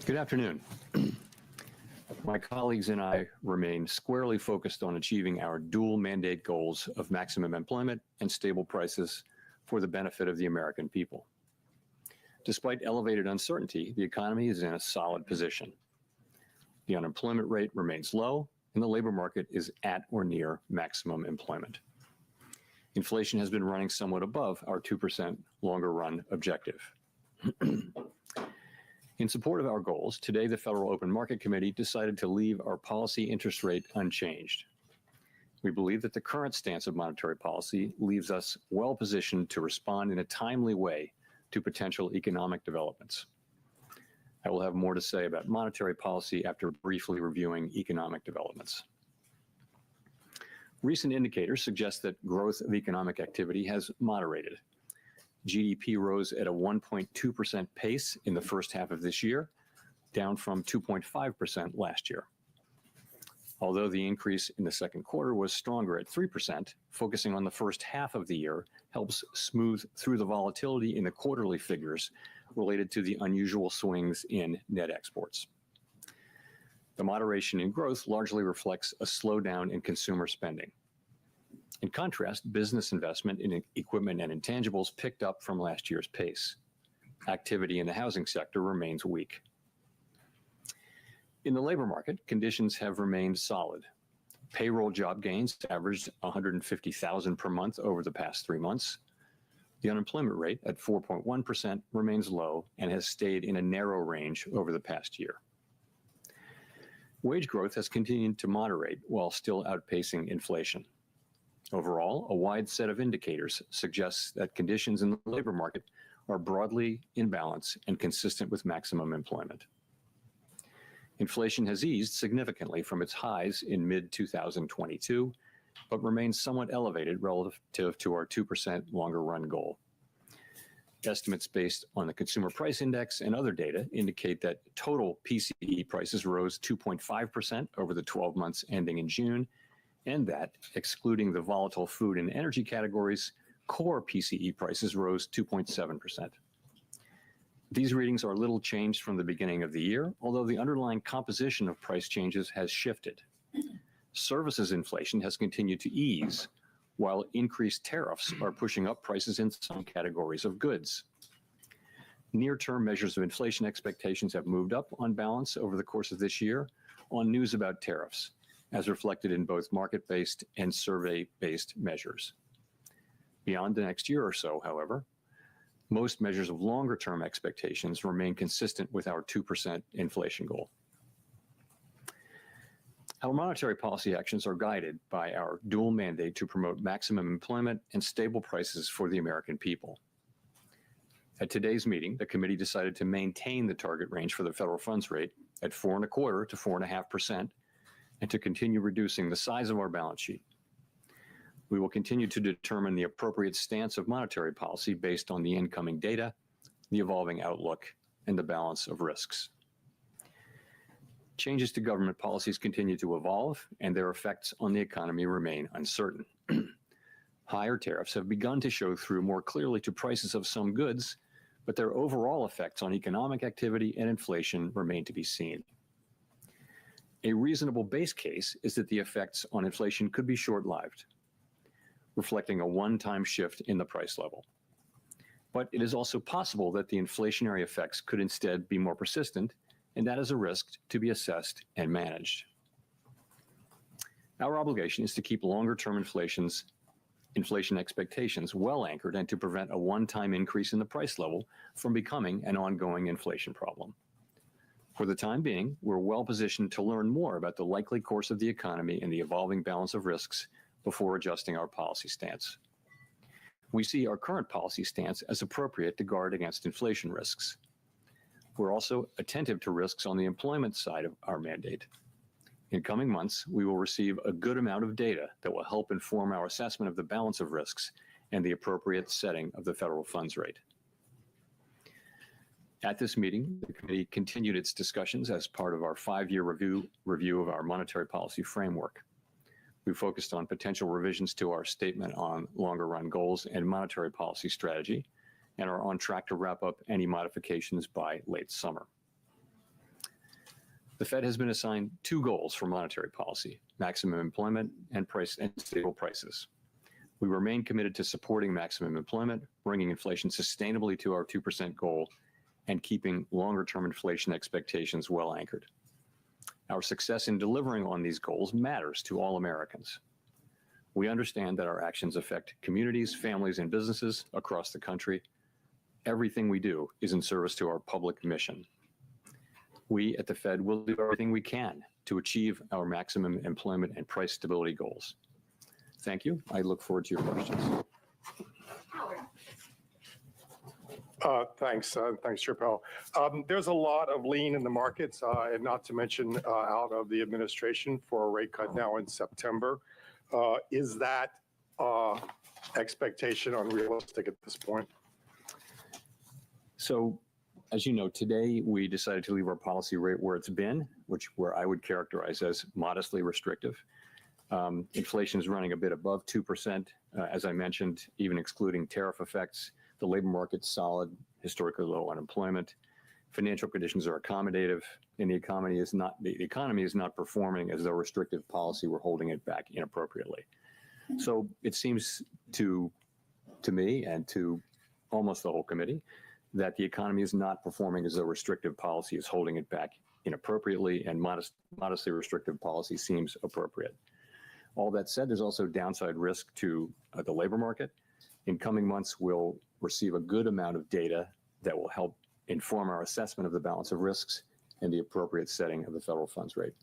Good afternoon. My colleagues and I remain squarely focused on achieving our dual mandate goals of maximum employment and stable prices for the benefit of the American people. Despite elevated uncertainty, the economy is in a solid position. The unemployment rate remains low, and the labor market is at or near maximum employment. Inflation has been running somewhat above our 2% longer run objective. In support of our goals, today the Federal Open Market Committee decided to leave our policy interest rate unchanged. We believe that the current stance of monetary policy leaves us well positioned to respond in a timely way to potential economic developments. I will have more to say about monetary policy after briefly reviewing economic developments. Recent indicators suggest that growth of economic activity has moderated. GDP rose at a 1.2% pace in the first half of this year, down from 2.5% last year. Although the increase in the second quarter was stronger at 3%, focusing on the first half of the year helps smooth through the volatility in the quarterly figures related to the unusual swings in net exports. The moderation in growth largely reflects a slowdown in consumer spending. In contrast, business investment in equipment and intangibles picked up from last year's pace. activity in the housing sector remains weak. In the labor market, conditions have remained solid. Payroll job gains averaged 150,000 per month over the past 3 months. The unemployment rate at 4.1% remains low and has stayed in a narrow range over the past year. Wage growth has continued to moderate while still outpacing inflation. Overall, a wide set of indicators suggests that conditions in the labor market are broadly in balance and consistent with maximum employment. Inflation has eased significantly from its highs in mid-2022, but remains somewhat elevated relative to our 2% longer run goal. Estimates based on the Consumer Price Index and other data indicate that total PCE prices rose 2.5% over the 12 months ending in June, and that, excluding the volatile food and energy categories, core PCE prices rose 2.7%. These readings are little changed from the beginning of the year, although the underlying composition of price changes has shifted. Services inflation has continued to ease, while increased tariffs are pushing up prices in some categories of goods. Near-term measures of inflation expectations have moved up on balance over the course of this year on news about tariffs, as reflected in both market-based and survey-based measures. Beyond the next year or so, however, most measures of longer-term expectations remain consistent with our 2% inflation goal. Our monetary policy actions are guided by our dual mandate to promote maximum employment and stable prices for the American people. At today's meeting, the committee decided to maintain the target range for the federal funds rate at 4.25% to 4.5% and to continue reducing the size of our balance sheet. We will continue to determine the appropriate stance of monetary policy based on the incoming data, the evolving outlook, and the balance of risks. Changes to government policies continue to evolve, and their effects on the economy remain uncertain. Higher tariffs have begun to show through more clearly to prices of some goods, but their overall effects on economic activity and inflation remain to be seen. A reasonable base case is that the effects on inflation could be short-lived, reflecting a one-time shift in the price level. But it is also possible that the inflationary effects could instead be more persistent, and that is a risk to be assessed and managed. Our obligation is to keep longer-term inflation expectations well anchored and to prevent a one-time increase in the price level from becoming an ongoing inflation problem. For the time being, we're well positioned to learn more about the likely course of the economy and the evolving balance of risks before adjusting our policy stance. We see our current policy stance as appropriate to guard against inflation risks. We're also attentive to risks on the employment side of our mandate. In coming months, we will receive a good amount of data that will help inform our assessment of the balance of risks and the appropriate setting of the federal funds rate. At this meeting, the committee continued its discussions as part of our 5-year review of our monetary policy framework. We focused on potential revisions to our statement on longer-run goals and monetary policy strategy, and are on track to wrap up any modifications by late summer. The Fed has been assigned 2 goals for monetary policy: maximum employment and stable prices. We remain committed to supporting maximum employment, bringing inflation sustainably to our 2% goal, and keeping longer-term inflation expectations well anchored. Our success in delivering on these goals matters to all Americans. We understand that our actions affect communities, families, and businesses across the country. Everything we do is in service to our public mission. We at the Fed will do everything we can to achieve our maximum employment and price stability goals. Thank you. I look forward to your questions. Thanks, Chair Powell. There's a lot of lean in the markets, and not to mention out of the administration for a rate cut now in September. Is that expectation unrealistic at this point? So, as you know, today we decided to leave our policy rate where it's been, where I would characterize as modestly restrictive. Inflation is running a bit above 2%, as I mentioned, even excluding tariff effects. The labor market's solid, historically low unemployment. Financial conditions are accommodative, and the economy is not performing as though restrictive policy were holding it back inappropriately. So it seems to me and to almost the whole committee that the economy is not performing as though restrictive policy is holding it back inappropriately, and modestly restrictive policy seems appropriate. All that said, there's also downside risk to the labor market. In coming months, we'll receive a good amount of data that will help inform our assessment of the balance of risks and the appropriate setting of the federal funds rate.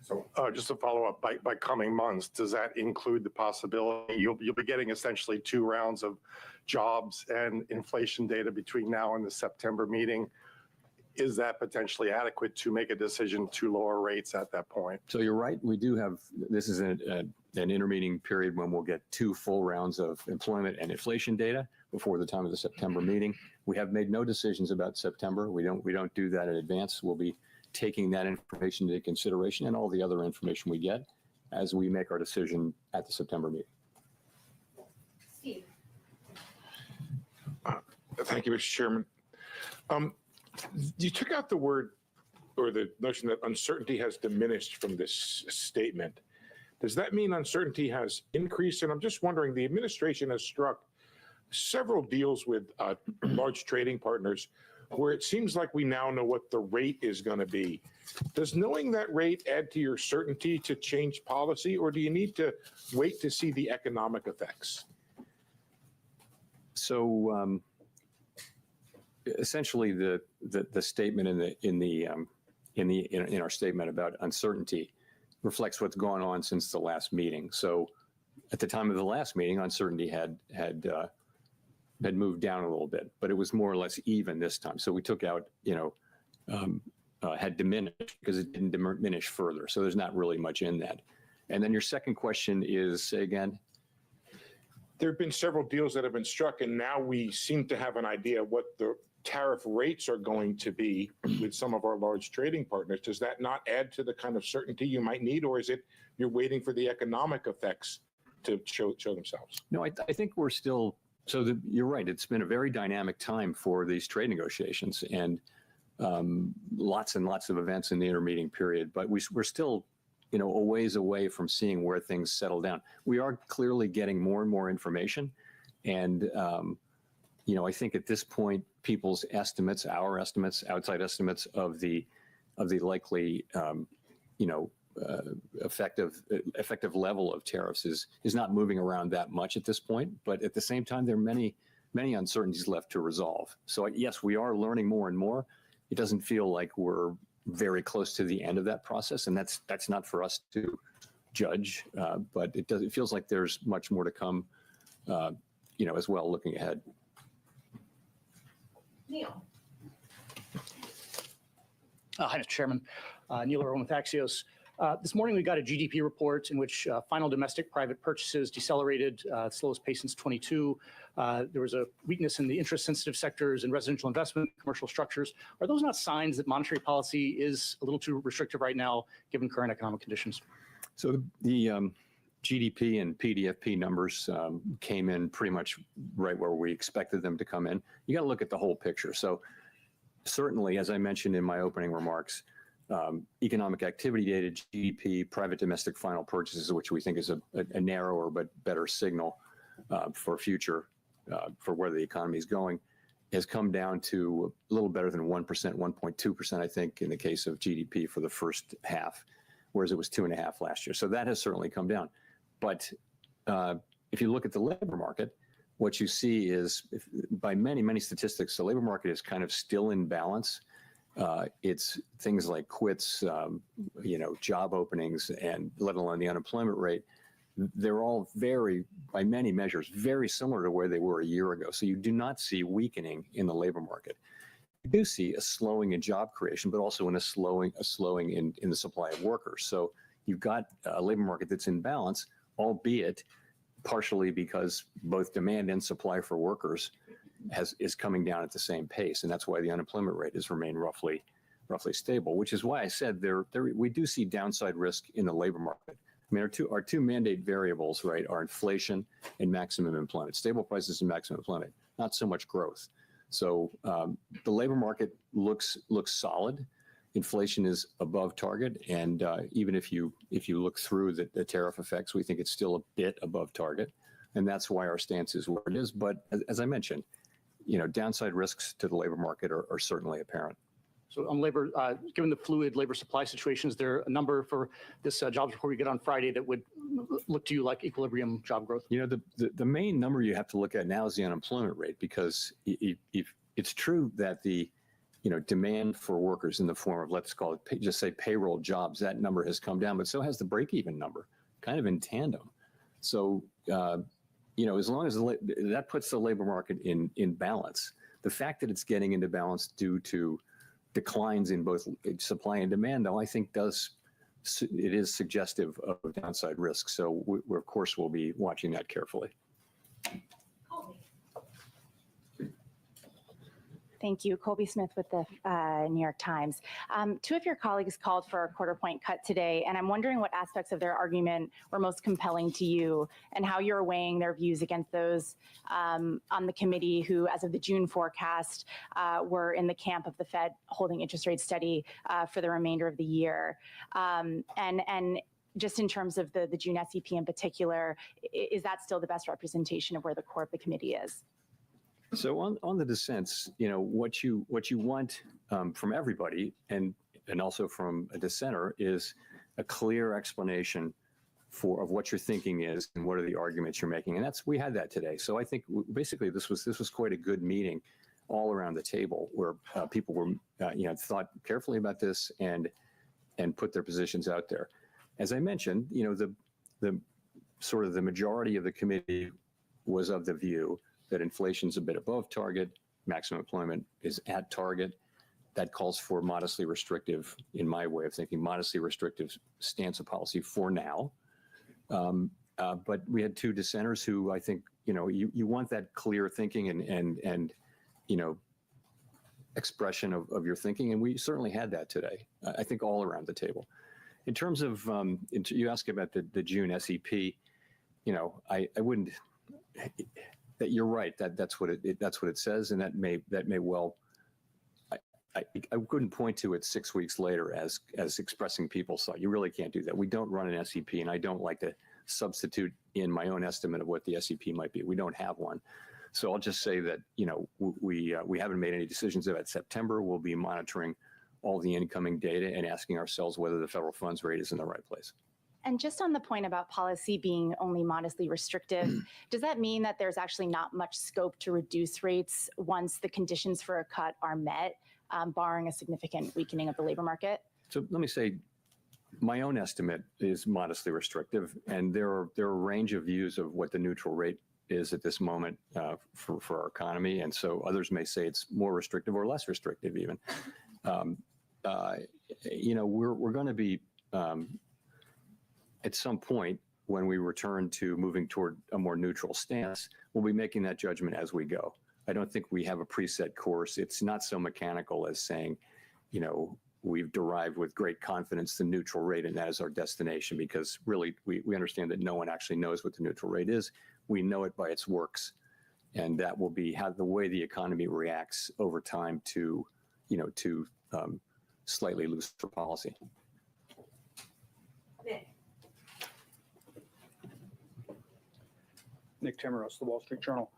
So just to follow up, by coming months, does that include the possibility you'll be getting essentially 2 rounds of jobs and inflation data between now and the September meeting? Is that potentially adequate to make a decision to lower rates at that point? So you're right. We do have, this is an intermeeting period when we'll get 2 full rounds of employment and inflation data before the time of the September meeting. We have made no decisions about September. We don't do that in advance. We'll be taking that information into consideration and all the other information we get as we make our decision at the September meeting. Steve. Thank you, Mr. Chairman. You took out the word or the notion that uncertainty has diminished from this statement. Does that mean uncertainty has increased? And I'm just wondering, the administration has struck several deals with large trading partners where it seems like we now know what the rate is going to be. Does knowing that rate add to your certainty to change policy, or do you need to wait to see the economic effects? So essentially, the statement in our statement about uncertainty reflects what's gone on since the last meeting. So at the time of the last meeting, uncertainty had moved down a little bit, but it was more or less even this time. So we took out, had diminished because it didn't diminish further. So there's not really much in that. And then your second question is, say again? There have been several deals that have been struck, and now we seem to have an idea what the tariff rates are going to be with some of our large trading partners. Does that not add to the kind of certainty you might need, or is it you're waiting for the economic effects to show themselves? No, I think we're still, you're right. It's been a very dynamic time for these trade negotiations, and lots and lots of events in the intermeeting period, but we're still a ways away from seeing where things settle down. We are clearly getting more and more information, and I think at this point, people's estimates, our estimates, outside estimates of the likely, effective level of tariffs is not moving around that much at this point. But at the same time, there are many uncertainties left to resolve. So yes, we are learning more and more. It doesn't feel like we're very close to the end of that process, and that's not for us to judge. But it feels like there's much more to come, as well, looking ahead. Neil. Hi, Mr. Chairman. Neil Irwin with Axios. This morning, we got a GDP report in which final domestic private purchases decelerated, slowest pace since 22. There was a weakness in the interest-sensitive sectors and residential investment, commercial structures. Are those not signs that monetary policy is a little too restrictive right now, given current economic conditions? So the GDP and PDFP numbers came in pretty much right where we expected them to come in. You got to look at the whole picture. So certainly, as I mentioned in my opening remarks, economic activity data, GDP, private domestic final purchases, which we think is a narrower but better signal for future, for where the economy is going, has come down to a little better than 1%, 1.2%, I think, in the case of GDP for the first half, whereas it was 2.5% last year. So that has certainly come down. But if you look at the labor market, what you see is, by many statistics, the labor market is kind of still in balance. It's things like quits, job openings, and let alone the unemployment rate. They're all by many measures, very similar to where they were a year ago. So you do not see weakening in the labor market. You do see a slowing in job creation, but also a slowing in the supply of workers. So you've got a labor market that's in balance, albeit partially because both demand and supply for workers is coming down at the same pace, and that's why the unemployment rate has remained roughly stable. Which is why I said we do see downside risk in the labor market. I mean, our two mandate variables, right, are inflation and maximum employment, stable prices and maximum employment, not so much growth. So the labor market looks solid. Inflation is above target, and even if you look through the tariff effects, we think it's still a bit above target, and that's why our stance is where it is. But as I mentioned, downside risks to the labor market are certainly apparent. So on labor, given the fluid labor supply situation, is there a number for this jobs report we get on Friday that would look to you like equilibrium job growth? The main number you have to look at now is the unemployment rate, because if it's true that the demand for workers in the form of, let's call it, just say payroll jobs, that number has come down, but so has the break-even number, kind of in tandem. So, as long as that puts the labor market in balance, the fact that it's getting into balance due to declines in both supply and demand, though, I think it is suggestive of downside risk. So we of course will be watching that carefully. Thank you. Colby Smith with the New York Times. Two of your colleagues called for a quarter-point cut today, and I'm wondering what aspects of their argument were most compelling to you and how you're weighing their views against those on the committee who, as of the June forecast, were in the camp of the Fed holding interest rates steady for the remainder of the year. And just in terms of the June SEP in particular, is that still the best representation of where the core of the committee is? So on the dissents, what you want from everybody and also from a dissenter is a clear explanation of what your thinking is and what are the arguments you're making, and we had that today. So I think basically this was quite a good meeting all around the table where people were thought carefully about this and put their positions out there. As I mentioned, the sort of the majority of the committee was of the view that inflation's a bit above target, maximum employment is at target. That calls for modestly restrictive, in my way of thinking, modestly restrictive stance of policy for now. But we had two dissenters who I think, you want that clear thinking and expression of your thinking, and we certainly had that today, I think all around the table. In terms of, you ask about the June SEP, I wouldn't, that you're right, that's what it says, and that may well, I couldn't point to it 6 weeks later as expressing people's thought. You really can't do that. We don't run an SEP, and I don't like to substitute in my own estimate of what the SEP might be. We don't have one. So I'll just say that, we haven't made any decisions about September. We'll be monitoring all the incoming data and asking ourselves whether the federal funds rate is in the right place. And just on the point about policy being only modestly restrictive, does that mean that there's actually not much scope to reduce rates once the conditions for a cut are met, barring a significant weakening of the labor market? So let me say, my own estimate is modestly restrictive, and there are a range of views of what the neutral rate is at this moment for our economy, and so others may say it's more restrictive or less restrictive even. We're going to be at some point when we return to moving toward a more neutral stance, we'll be making that judgment as we go. I don't think we have a preset course. It's not so mechanical as saying, we've derived with great confidence the neutral rate and that is our destination, because really we understand that no one actually knows what the neutral rate is. We know it by its works, and that will be how the way the economy reacts over time to slightly looser policy. Nick Timmeros, The Wall Street Journal.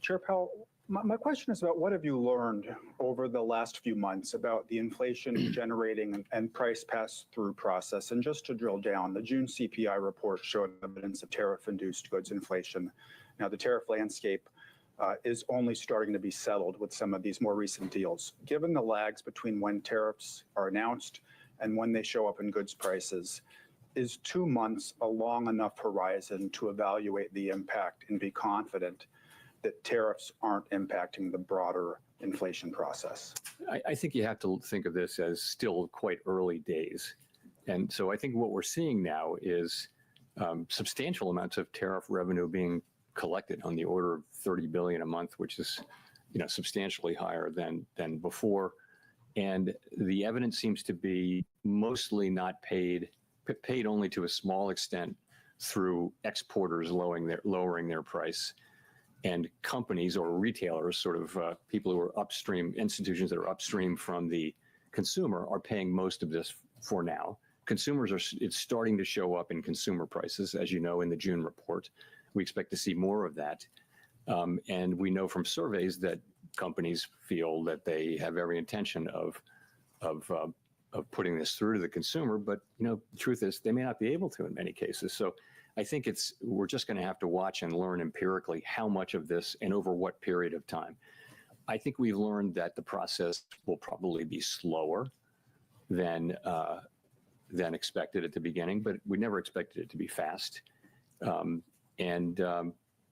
Chair Powell, my question is about what have you learned over the last few months about the inflation generating and price pass-through process? And just to drill down, the June CPI report showed evidence of tariff-induced goods inflation. Now, the tariff landscape is only starting to be settled with some of these more recent deals. Given the lags between when tariffs are announced and when they show up in goods prices, is 2 months a long enough horizon to evaluate the impact and be confident that tariffs aren't impacting the broader inflation process? I think you have to think of this as still quite early days. And so I think what we're seeing now is substantial amounts of tariff revenue being collected on the order of $30 billion a month, which is substantially higher than before. And the evidence seems to be mostly not paid only to a small extent through exporters lowering their price, and companies or retailers, sort of people who are upstream, institutions that are upstream from the consumer, are paying most of this for now. It's starting to show up in consumer prices, as you know, in the June report. We expect to see more of that. And we know from surveys that companies feel that they have every intention of putting this through to the consumer, but the truth is they may not be able to in many cases. So I think we're just going to have to watch and learn empirically how much of this and over what period of time. I think we've learned that the process will probably be slower than expected at the beginning, but we never expected it to be fast.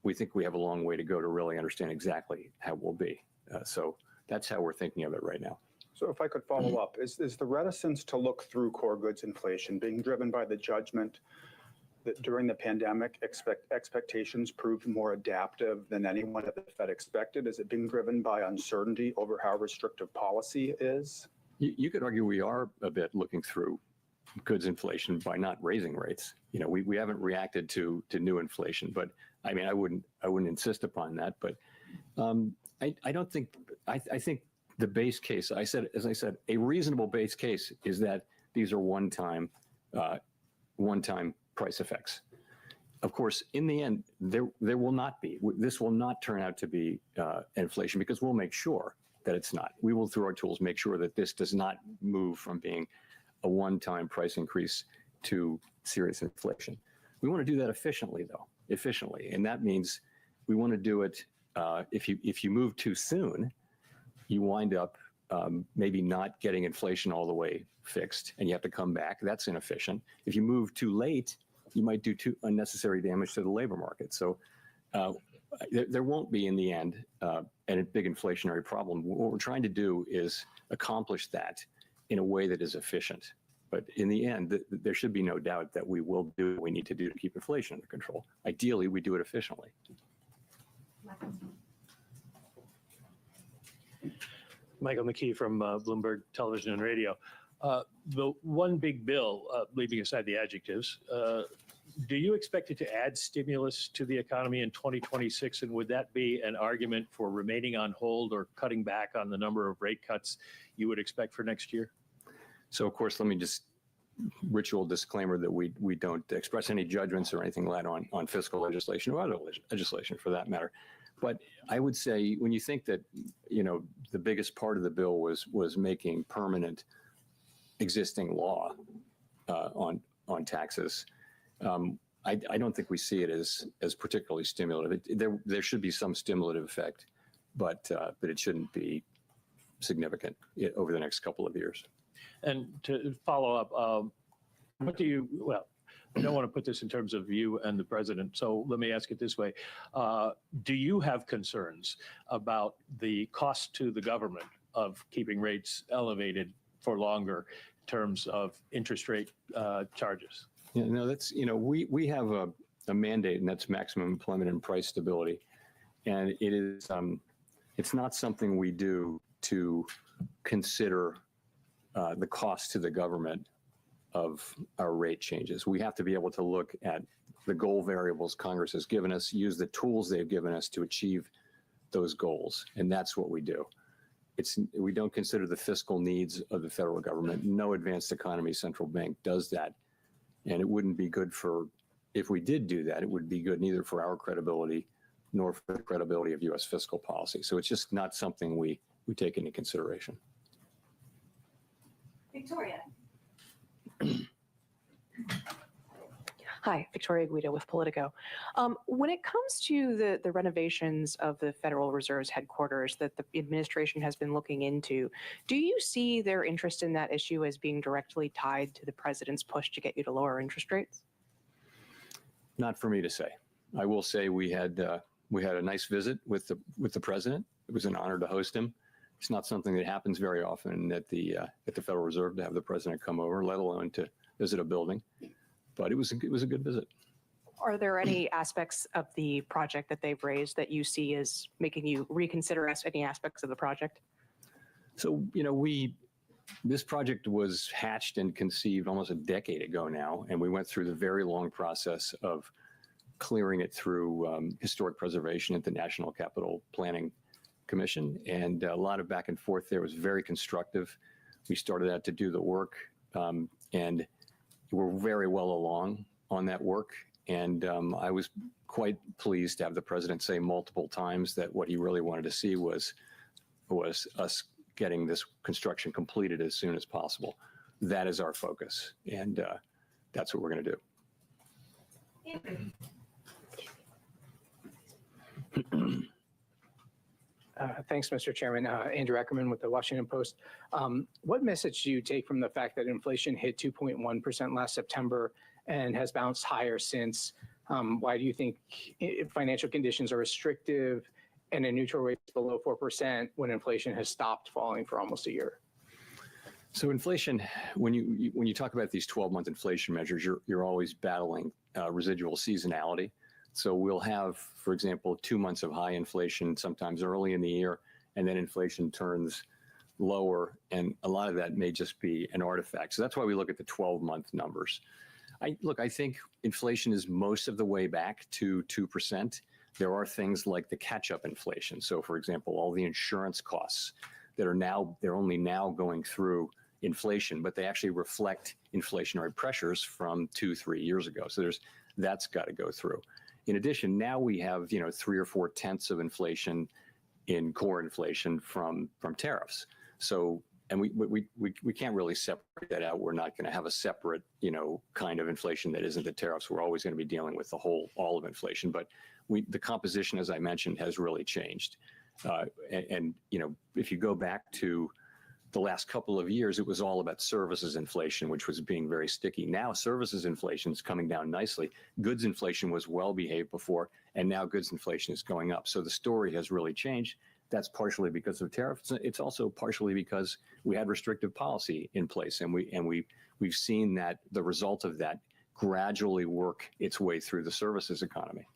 We think we have a long way to go to really understand exactly how it will be. So that's how we're thinking of it right now. So if I could follow up, is the reticence to look through core goods inflation being driven by the judgment that during the pandemic, expectations proved more adaptive than anyone at the Fed expected? Is it being driven by uncertainty over how restrictive policy is? You could argue we are a bit looking through goods inflation by not raising rates. We haven't reacted to new inflation, but I mean, I wouldn't insist upon that. But I don't think, I think the base case, as I said, a reasonable base case is that these are one-time price effects. Of course, in the end, there will not be. This will not turn out to be inflation because we'll make sure that it's not. We will, through our tools, make sure that this does not move from being a one-time price increase to serious inflation. We want to do that efficiently, though, and that means we want to do it. If you move too soon, you wind up maybe not getting inflation all the way fixed, and you have to come back. That's inefficient. If you move too late, you might do unnecessary damage to the labor market. So there won't be, in the end, a big inflationary problem. What we're trying to do is accomplish that in a way that is efficient. But in the end, there should be no doubt that we will do what we need to do to keep inflation under control. Ideally, we do it efficiently. Michael McKee from Bloomberg Television and Radio. The one big bill, leaving aside the adjectives, do you expect it to add stimulus to the economy in 2026? And would that be an argument for remaining on hold or cutting back on the number of rate cuts you would expect for next year? So, of course, let me just ritual disclaimer that we don't express any judgments or anything like that on fiscal legislation or other legislation for that matter. But I would say when you think that, the biggest part of the bill was making permanent existing law on taxes, I don't think we see it as particularly stimulative. There should be some stimulative effect, but it shouldn't be significant over the next couple of years. And to follow up, I don't want to put this in terms of you and the president, so let me ask it this way. Do you have concerns about the cost to the government of keeping rates elevated for longer in terms of interest rate charges? Yeah, no, that's, we have a mandate, and that's maximum employment and price stability. And it is, it's not something we do to consider the cost to the government of our rate changes. We have to be able to look at the goal variables Congress has given us, use the tools they've given us to achieve those goals. And that's what we do. We don't consider the fiscal needs of the federal government. No advanced economy central bank does that. And it wouldn't be good if we did do that, it would be good neither for our credibility nor for the credibility of U.S. fiscal policy. So it's just not something we take into consideration. Victoria. Hi, Victoria Guida with Politico. When it comes to the renovations of the Federal Reserve's headquarters that the administration has been looking into, do you see their interest in that issue as being directly tied to the president's push to get you to lower interest rates? Not for me to say. I will say we had a nice visit with the president. It was an honor to host him. It's not something that happens very often at the Federal Reserve to have the president come over, let alone to visit a building. But it was a good visit. Are there any aspects of the project that they've raised that you see as making you reconsider any aspects of the project? So, this project was hatched and conceived almost a decade ago now, and we went through the very long process of clearing it through historic preservation at the National Capital Planning Commission, and a lot of back and forth there. It was very constructive. We started out to do the work, and we're very well along on that work. And I was quite pleased to have the president say multiple times that what he really wanted to see was was us getting this construction completed as soon as possible. That is our focus, and that's what we're going to do. Thanks, Mr. Chairman. Andrew Ackerman with the Washington Post. What message do you take from the fact that inflation hit 2.1% last September and has bounced higher since? Why do you think financial conditions are restrictive and a neutral rate is below 4% when inflation has stopped falling for almost a year? So inflation, when you talk about these 12-month inflation measures, you're always battling residual seasonality. So we'll have, for example, 2 months of high inflation sometimes early in the year, and then inflation turns lower, and a lot of that may just be an artifact. So that's why we look at the 12-month numbers. I think inflation is most of the way back to 2%. There are things like the catch-up inflation. So, for example, all the insurance costs that they're only now going through inflation, but they actually reflect inflationary pressures from 2-3 years ago. So that's got to go through. In addition, now we have 3 or 4 tenths of inflation in core inflation from tariffs. So, and we can't really separate that out. We're not going to have a separate kind of inflation that isn't the tariffs. We're always going to be dealing with all of inflation. But the composition, as I mentioned, has really changed. And if you go back to the last couple of years, it was all about services inflation, which was being very sticky. Now services inflation is coming down nicely. Goods inflation was well behaved before, and now goods inflation is going up. So the story has really changed. That's partially because of tariffs. It's also partially because we had restrictive policy in place, and we've seen that the result of that gradually work its way through the services economy.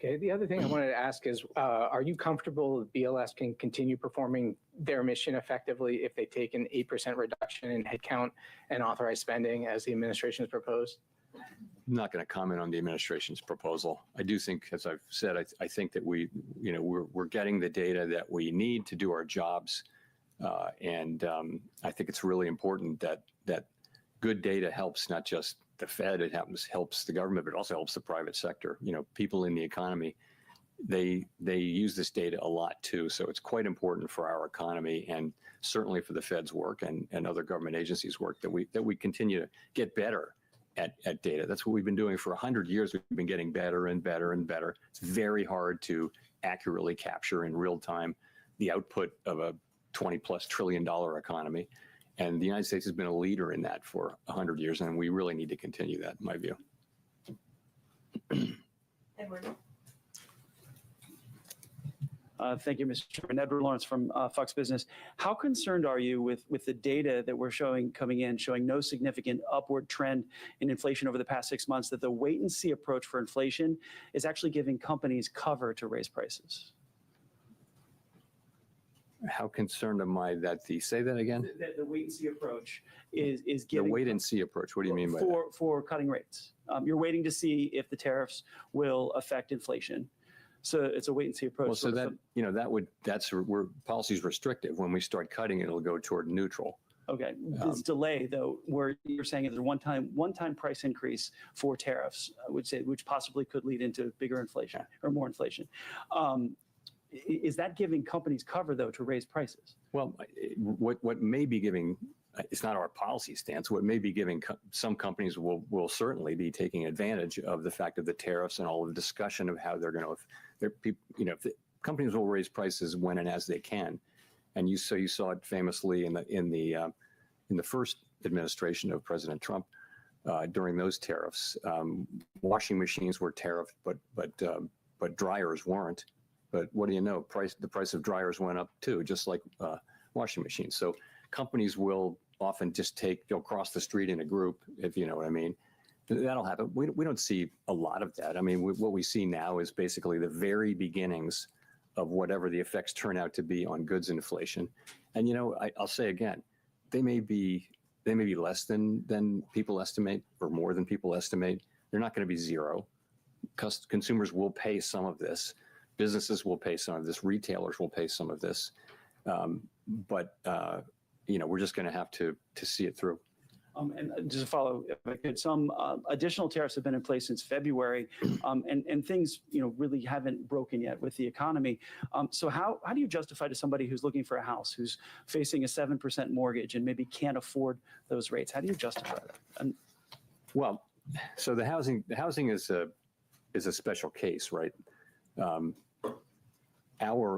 Okay, the other thing I wanted to ask is, are you comfortable that BLS can continue performing their mission effectively if they take an 8% reduction in headcount and authorized spending as the administration has proposed? I'm not going to comment on the administration's proposal. I do think, as I've said, I think that we're getting the data that we need to do our jobs, and I think it's really important that good data helps not just the Fed, it helps the government, but it also helps the private sector. People in the economy, they use this data a lot too. So it's quite important for our economy, and certainly for the Fed's work and other government agencies' work that we continue to get better at data. That's what we've been doing for 100 years. We've been getting better and better and better. It's very hard to accurately capture in real time the output of a $20+ trillion economy. And the United States has been a leader in that for 100 years, and we really need to continue that, in my view. Edward. Thank you, Mr. Chairman. Edward Lawrence from Fox Business. How concerned are you with the data that we're coming in, showing no significant upward trend in inflation over the past 6 months, that the wait and see approach for inflation is actually giving companies cover to raise prices? How concerned am I that say that again? The wait and see approach is giving the wait and see approach. What do you mean by that? For cutting rates. You're waiting to see if the tariffs will affect inflation. So it's a wait and see approach. Well, so that's where policy is restrictive. When we start cutting, it'll go toward neutral. Okay. This delay, though, where you're saying it's a one-time price increase for tariffs, I would say, which possibly could lead into bigger inflation or more inflation. Is that giving companies cover, though, to raise prices? Well, what may be giving, it's not our policy stance, what may be giving some companies will certainly be taking advantage of the fact of the tariffs and all of the discussion of how they're going to, companies will raise prices when and as they can. And you saw it famously in the first administration of President Trump during those tariffs. Washing machines were tariffed, but dryers weren't. But what do you know? The price of dryers went up too, just like washing machines. So companies will often just they'll cross the street in a group, if you know what I mean. That'll happen. We don't see a lot of that. I mean, what we see now is basically the very beginnings of whatever the effects turn out to be on goods inflation. And I'll say again, they may be less than people estimate, or more than people estimate. They're not going to be zero. Consumers will pay some of this. Businesses will pay some of this. Retailers will pay some of this. But we're just going to have to see it through. And just to follow, if I could, some additional tariffs have been in place since February, and things, really haven't broken yet with the economy. So how do you justify to somebody who's looking for a house, who's facing a 7% mortgage and maybe can't afford those rates? How do you justify that? And Well, so the housing is a special case, right?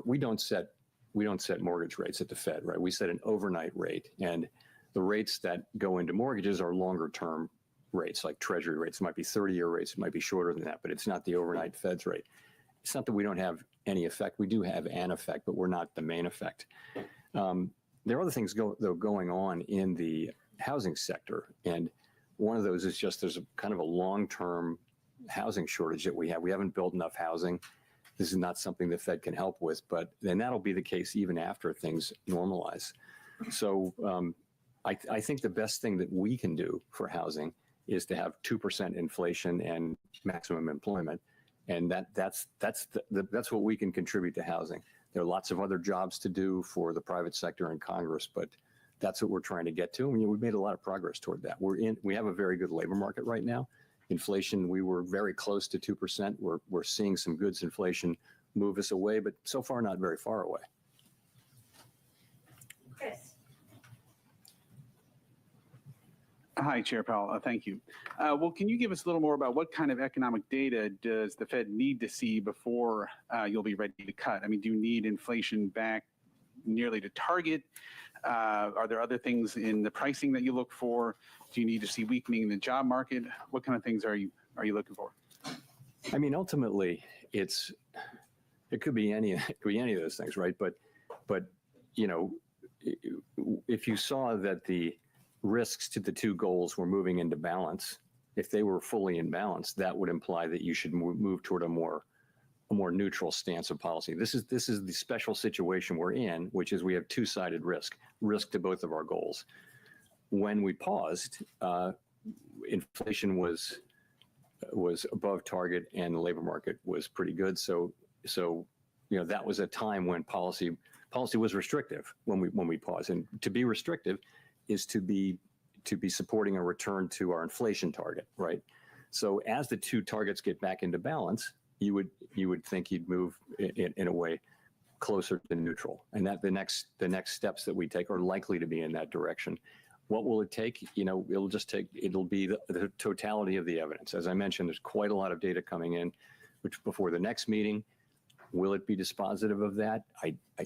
We don't set mortgage rates at the Fed, right? We set an overnight rate, and the rates that go into mortgages are longer term rates, like treasury rates. It might be 30-year rates, it might be shorter than that, but it's not the overnight Fed's rate. It's not that we don't have any effect. We do have an effect, but we're not the main effect. There are other things going on in the housing sector, and one of those is just there's kind of a long-term housing shortage that we have. We haven't built enough housing. This is not something the Fed can help with, but then that'll be the case even after things normalize. So I think the best thing that we can do for housing is to have 2% inflation and maximum employment, and that's what we can contribute to housing. There are lots of other jobs to do for the private sector and Congress, but that's what we're trying to get to. And we've made a lot of progress toward that. We have a very good labor market right now. Inflation, we were very close to 2%. We're seeing some goods inflation move us away, but so far not very far away. Chris. Hi, Chair Powell. Thank you. Well, can you give us a little more about what kind of economic data does the Fed need to see before you'll be ready to cut? I mean, do you need inflation back nearly to target? Are there other things in the pricing that you look for? Do you need to see weakening in the job market? What kind of things are you looking for? I mean, ultimately, it could be any of those things, right? But if you saw that the risks to the two goals were moving into balance, if they were fully in balance, that would imply that you should move toward a more neutral stance of policy. This is the special situation we're in, which is we have two-sided risk to both of our goals. When we paused, inflation was above target and the labor market was pretty good. So that was a time when policy was restrictive when we paused. And to be restrictive is to be supporting a return to our inflation target, right? So as the two targets get back into balance, you would think you'd move in a way closer to neutral, and that the next steps that we take are likely to be in that direction. What will it take? It'll be the totality of the evidence. As I mentioned, there's quite a lot of data coming in, which before the next meeting. Will it be dispositive of that?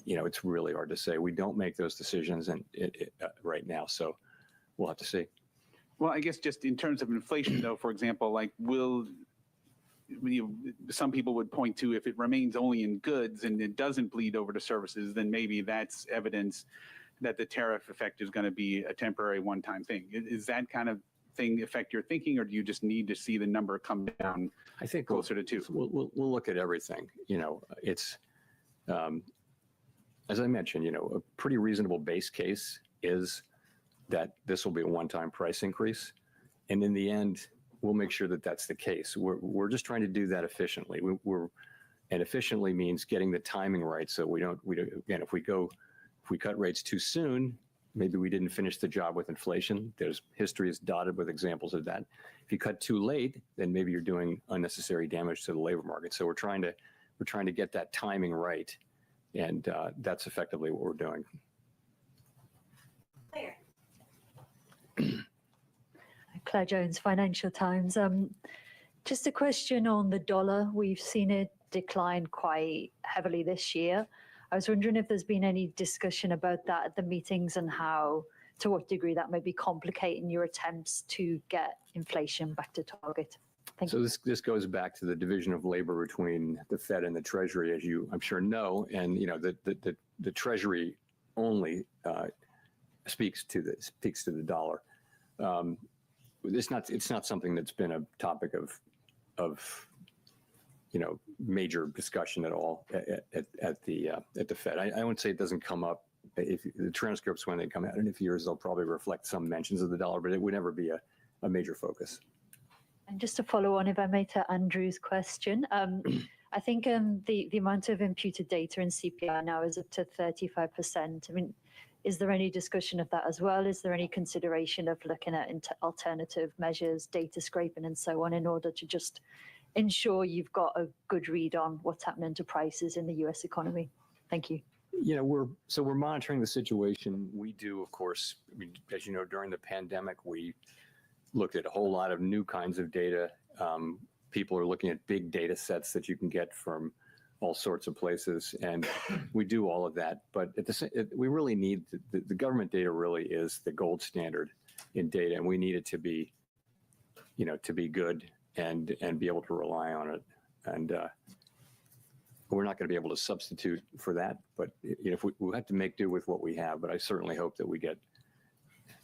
It's really hard to say. We don't make those decisions right now, so we'll have to see. Well, I guess just in terms of inflation, though, for example, like some people would point to if it remains only in goods and it doesn't bleed over to services, then maybe that's evidence that the tariff effect is going to be a temporary one-time thing. Is that kind of thing affect your thinking, or do you just need to see the number come down? I think closer to 2. We'll look at everything. It's as I mentioned, a pretty reasonable base case is that this will be a one-time price increase, and in the end, we'll make sure that that's the case. We're just trying to do that efficiently. And efficiently means getting the timing right, so we don't again, if we cut rates too soon, maybe we didn't finish the job with inflation. History is dotted with examples of that. If you cut too late, then maybe you're doing unnecessary damage to the labor market. So we're trying to get that timing right, and that's effectively what we're doing. Claire Jones, Financial Times. Just a question on the dollar. We've seen it decline quite heavily this year. I was wondering if there's been any discussion about that at the meetings and to what degree that may be complicating your attempts to get inflation back to target. Thank you. So this goes back to the division of labor between the Fed and the Treasury, as you I'm sure know, and the Treasury only speaks to the dollar. It's not something that's been a topic of major discussion at all at the Fed. I wouldn't say it doesn't come up. If the transcripts, when they come out in a few years, they'll probably reflect some mentions of the dollar, but it would never be a major focus. And just to follow on, if I may, to Andrew's question, I think the amount of imputed data in CPI now is up to 35%. I mean, Is there any discussion of that as well? Is there any consideration of looking at alternative measures, data scraping and so on, in order to just ensure you've got a good read on what's happening to prices in the US economy? Thank you. We're monitoring the situation. We do, of course, as you know, during the pandemic, we looked at a whole lot of new kinds of data. People are looking at big data sets that you can get from all sorts of places, and we do all of that. But we really need the government data. Really is the gold standard in data, and we need it to be, to be good and be able to rely on it. And we're not going to be able to substitute for that, but if we have to make do with what we have. But I certainly hope that we get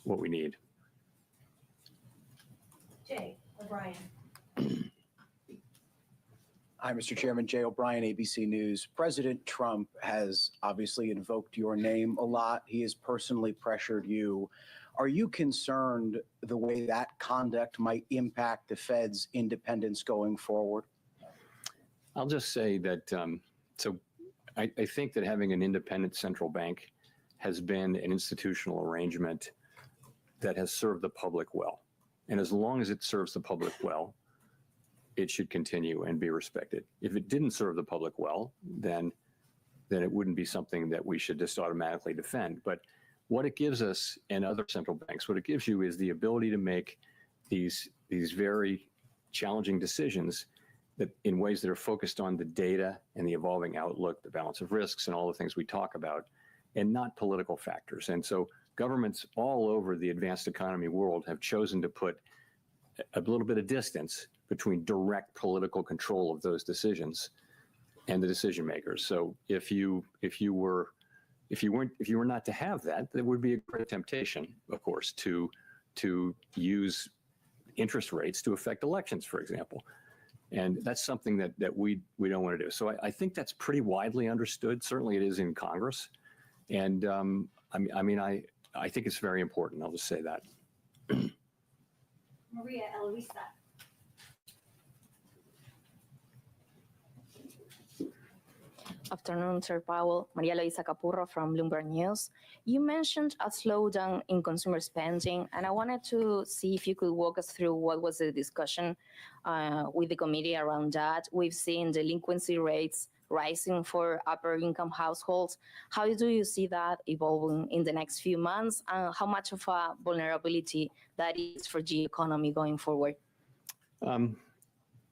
what we need. Jay O'Brien. Hi, Mr. Chairman. Jay O'Brien, ABC News. President Trump has obviously invoked your name a lot. He has personally pressured you. Are you concerned the way that conduct might impact the Fed's independence going forward? I'll just say that, I think that having an independent central bank has been an institutional arrangement that has served the public well. And as long as it serves the public well, it should continue and be respected. If it didn't serve the public well, then it wouldn't be something that we should just automatically defend. But what it gives us and other central banks, what it gives you is the ability to make these very challenging decisions that in ways that are focused on the data and the evolving outlook, the balance of risks and all the things we talk about, and not political factors. And so governments all over the advanced economy world have chosen to put a little bit of distance between direct political control of those decisions and the decision makers. So if you were not to have that, there would be a great temptation, of course, to use interest rates to affect elections, for example. And that's something that we don't want to do. So I think that's pretty widely understood. Certainly it is in Congress. And I think it's very important. I'll just say that. Maria Eloisa. Afternoon, Chair Powell. Maria Luisa Capurro from Bloomberg News. You mentioned a slowdown in consumer spending, and I wanted to see if you could walk us through what was the discussion with the committee around that. We've seen delinquency rates rising for upper income households. How do you see that evolving in the next few months? How much of a vulnerability that is for the economy going forward?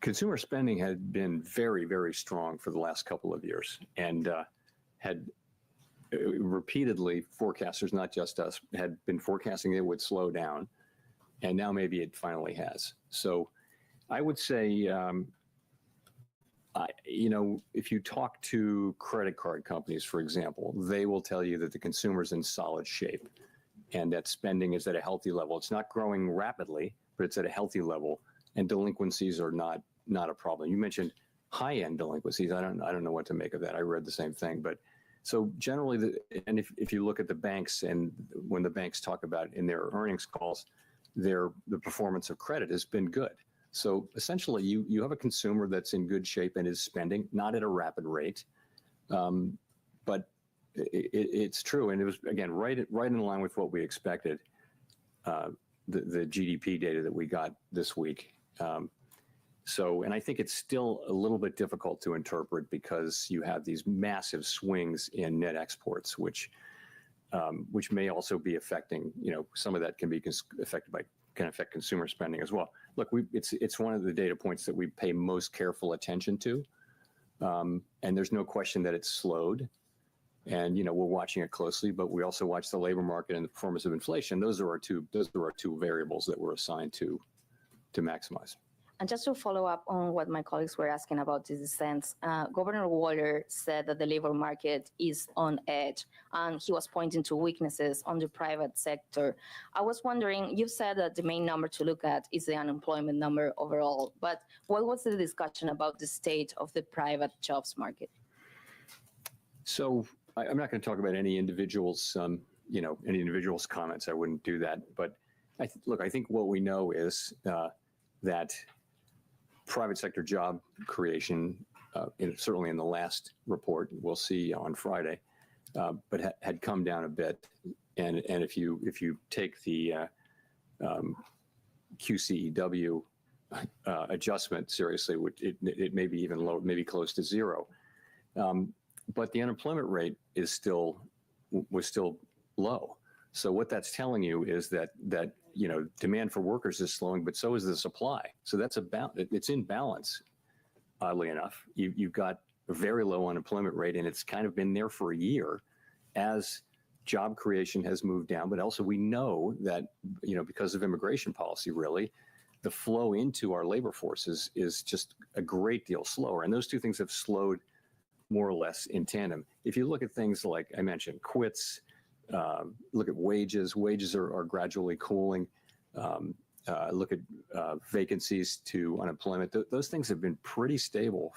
Consumer spending had been very, very strong for the last couple of years, and had repeatedly, forecasters, not just us, had been forecasting it would slow down, and now maybe it finally has. So I would say, if you talk to credit card companies, for example, they will tell you that the consumer's in solid shape and that spending is at a healthy level. It's not growing rapidly, but it's at a healthy level, and delinquencies are not a problem. You mentioned high-end delinquencies. I don't know what to make of that. I read the same thing, but so generally, and if you look at the banks, and when the banks talk about in their earnings calls, the performance of credit has been good. So essentially, you have a consumer that's in good shape and is spending, not at a rapid rate, but it's true, and it was again right in line with what we expected. The GDP data that we got this week. And I think it's still a little bit difficult to interpret because you have these massive swings in net exports, which may also be affecting, some of that can affect consumer spending as well. Look, it's one of the data points that we pay most careful attention to. And there's no question that it's slowed. And, we're watching it closely, but we also watch the labor market and the performance of inflation. Those are our two variables that we're assigned to maximize. And just to follow up on what my colleagues were asking about this sense, Governor Waller said that the labor market is on edge, and he was pointing to weaknesses on the private sector. I was wondering, you said that the main number to look at is the unemployment number overall, but what was the discussion about the state of the private jobs market? So I'm not going to talk about any individual's, any individual's comments. I wouldn't do that. But I think what we know is that private sector job creation, certainly in the last report we'll see on Friday, but had come down a bit. And if you take the QCEW adjustment seriously, it may be even low, maybe close to zero. But the unemployment rate was still low. So what that's telling you is that demand for workers is slowing, but so is the supply. So it's in balance. Oddly enough, you've got a very low unemployment rate, and it's kind of been there for a year as job creation has moved down. But also we know that because of immigration policy, really, the flow into our labor force is just a great deal slower, and those two things have slowed more or less in tandem. If you look at things like I mentioned, quits, look at wages. Wages are gradually cooling. Look at vacancies to unemployment. Those things have been pretty stable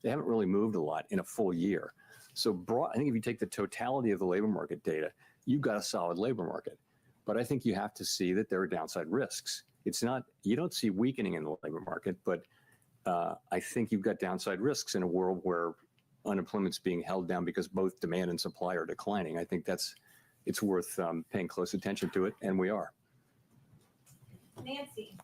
they haven't really moved a lot in a full year. So I think if you take the totality of the labor market data, you've got a solid labor market. But I think you have to see that there are downside risks. You don't see weakening in the labor market, but I think you've got downside risks in a world where unemployment's being held down because both demand and supply are declining. I think it's worth paying close attention to it, and we are. Nancy.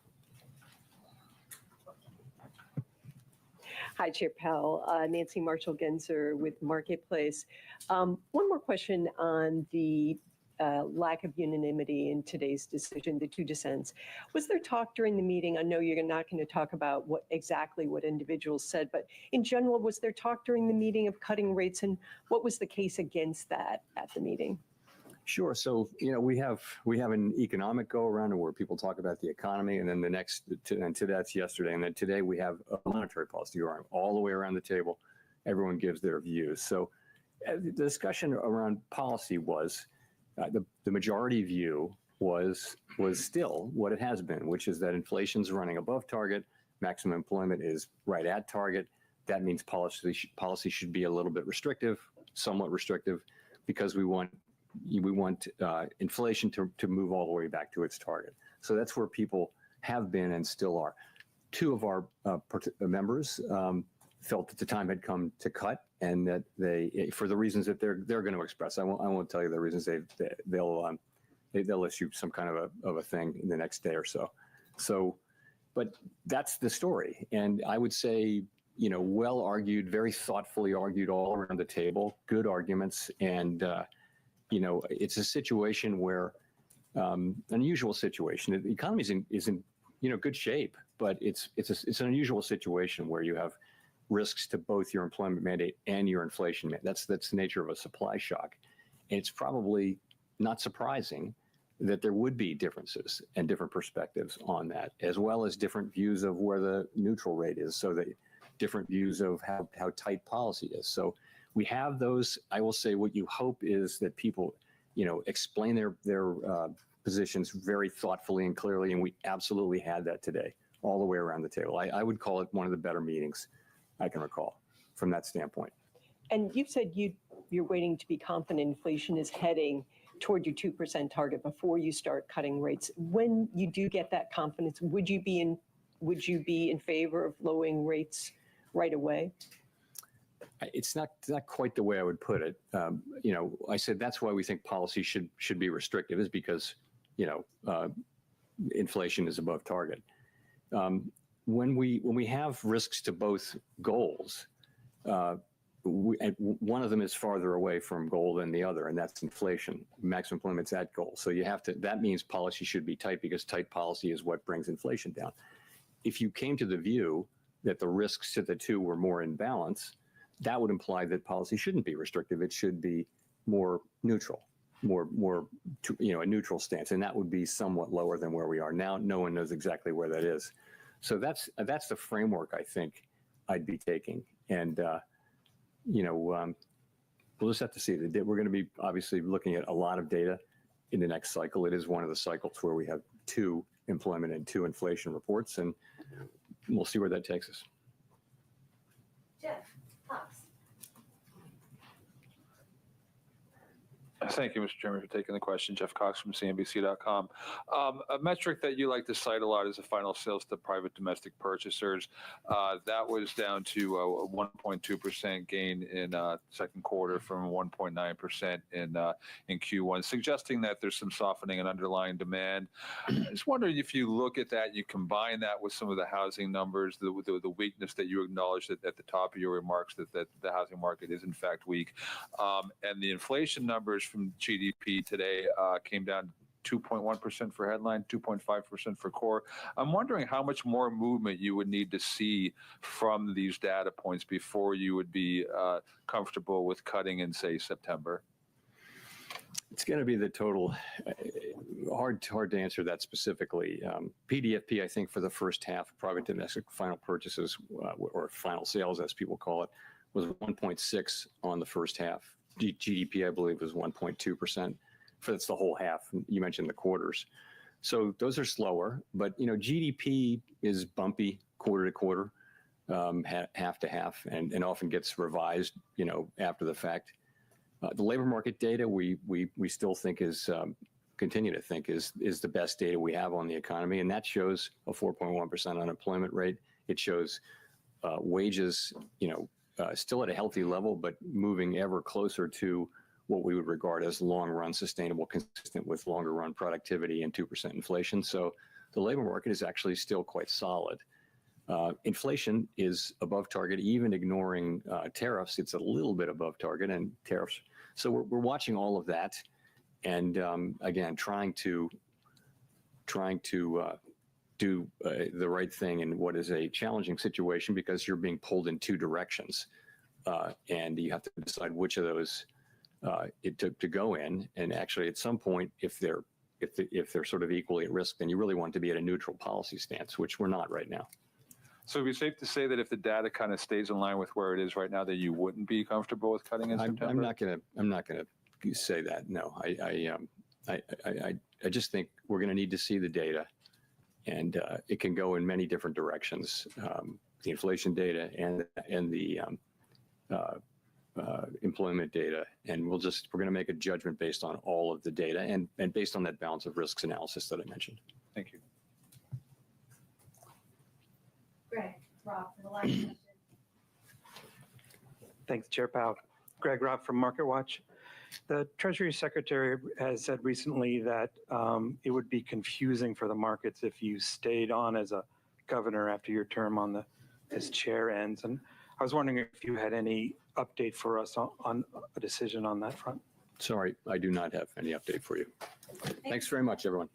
Hi, Chair Powell. Nancy Marshall-Genzer with Marketplace. One more question on the lack of unanimity in today's decision, the two dissents. Was there talk during the meeting? I know you're not going to talk about what individuals said, but in general, was there talk during the meeting of cutting rates, and what was the case against that at the meeting? Sure. So, we have an economic go around where people talk about the economy, and then that's yesterday. And then today we have a monetary policy go around all the way around the table. Everyone gives their views. So the discussion around policy was the majority view was still what it has been, which is that inflation's running above target. Maximum employment is right at target. That means policy should be a little bit restrictive, somewhat restrictive, because we want inflation to move all the way back to its target. So that's where people have been and still are. Two of our members felt that the time had come to cut, and that they, for the reasons that they're going to express, I won't tell you the reasons. They'll issue some kind of a thing in the next day or so. So, but that's the story, and I would say, well argued, very thoughtfully argued all around the table, good arguments, and it's a situation where, unusual situation. The economy is in good shape, but it's an unusual situation where you have risks to both your employment mandate and your inflation mandate. That's the nature of a supply shock. And it's probably not surprising that there would be differences and different perspectives on that, as well as different views of where the neutral rate is, so that different views of how tight policy is. So we have those. I will say what you hope is that people, explain their positions very thoughtfully and clearly, and we absolutely had that today, all the way around the table. I would call it one of the better meetings I can recall from that standpoint. And you've said you're waiting to be confident inflation is heading toward your 2% target before you start cutting rates. When you do get that confidence, would you be in favor of lowering rates right away? It's not quite the way I would put it. I said that's why we think policy should be restrictive, is because inflation is above target. When we have risks to both goals, one of them is farther away from goal than the other, and that's inflation. Maximum employment's at goal, so that means policy should be tight, because tight policy is what brings inflation down. If you came to the view that the risks to the two were more in balance, that would imply that policy shouldn't be restrictive. It should be more neutral, a neutral stance, and that would be somewhat lower than where we are now. No one knows exactly where that is. So that's the framework I think I'd be taking, and we'll just have to see. We're going to be obviously looking at a lot of data in the next cycle. It is one of the cycles where we have 2 employment and 2 inflation reports, and we'll see where that takes us. Jeff Fox. Thank you, Mr. Chairman, for taking the question. Jeff Cox from CNBC.com. A metric that you like to cite a lot is the final sales to private domestic purchasers. That was down to a 1.2% gain in second quarter from 1.9% in Q1, suggesting that there's some softening in underlying demand. I just wondering if you look at that, you combine that with some of the housing numbers, the weakness that you acknowledged at the top of your remarks that the housing market is in fact weak, and the inflation numbers from GDP today came down 2.1% for headline, 2.5% for core. I'm wondering how much more movement you would need to see from these data points before you would be comfortable with cutting in, say, September. It's going to be the total. Hard to answer that specifically. PDFP, I think, for the first half, private domestic final purchases or final sales, as people call it, was 1.6 on the first half. GDP, I believe, was 1.2%. That's the whole half. You mentioned the quarters. So those are slower, but GDP is bumpy quarter to quarter, half to half, and often gets revised, after the fact. The labor market data we still think is continue to think is the best data we have on the economy, and that shows a 4.1% unemployment rate. It shows wages, still at a healthy level, but moving ever closer to what we would regard as long-run sustainable, consistent with longer-run productivity and 2% inflation. So the labor market is actually still quite solid. Inflation is above target, even ignoring tariffs. It's a little bit above target and tariffs. So we're watching all of that, and again, trying to do the right thing in what is a challenging situation because you're being pulled in two directions, and you have to decide which of those to go in. And actually, at some point, if they're sort of equally at risk, then you really want to be at a neutral policy stance, which we're not right now. So it'd be safe to say that if the data kind of stays in line with where it is right now, that you wouldn't be comfortable with cutting in September? I'm not gonna say that. No, I just think we're going to need to see the data, and it can go in many different directions. The inflation data and the employment data, and we're going to make a judgment based on all of the data and based on that balance of risks analysis that I mentioned. Thank you. Greg, Rob, for the last question. Thanks, Chair Powell. Greg Robb from MarketWatch. The Treasury Secretary has said recently that it would be confusing for the markets if you stayed on as a governor after your term as chair ends. And I was wondering if you had any update for us on a decision on that front. Sorry, I do not have any update for you. Thanks very much, everyone.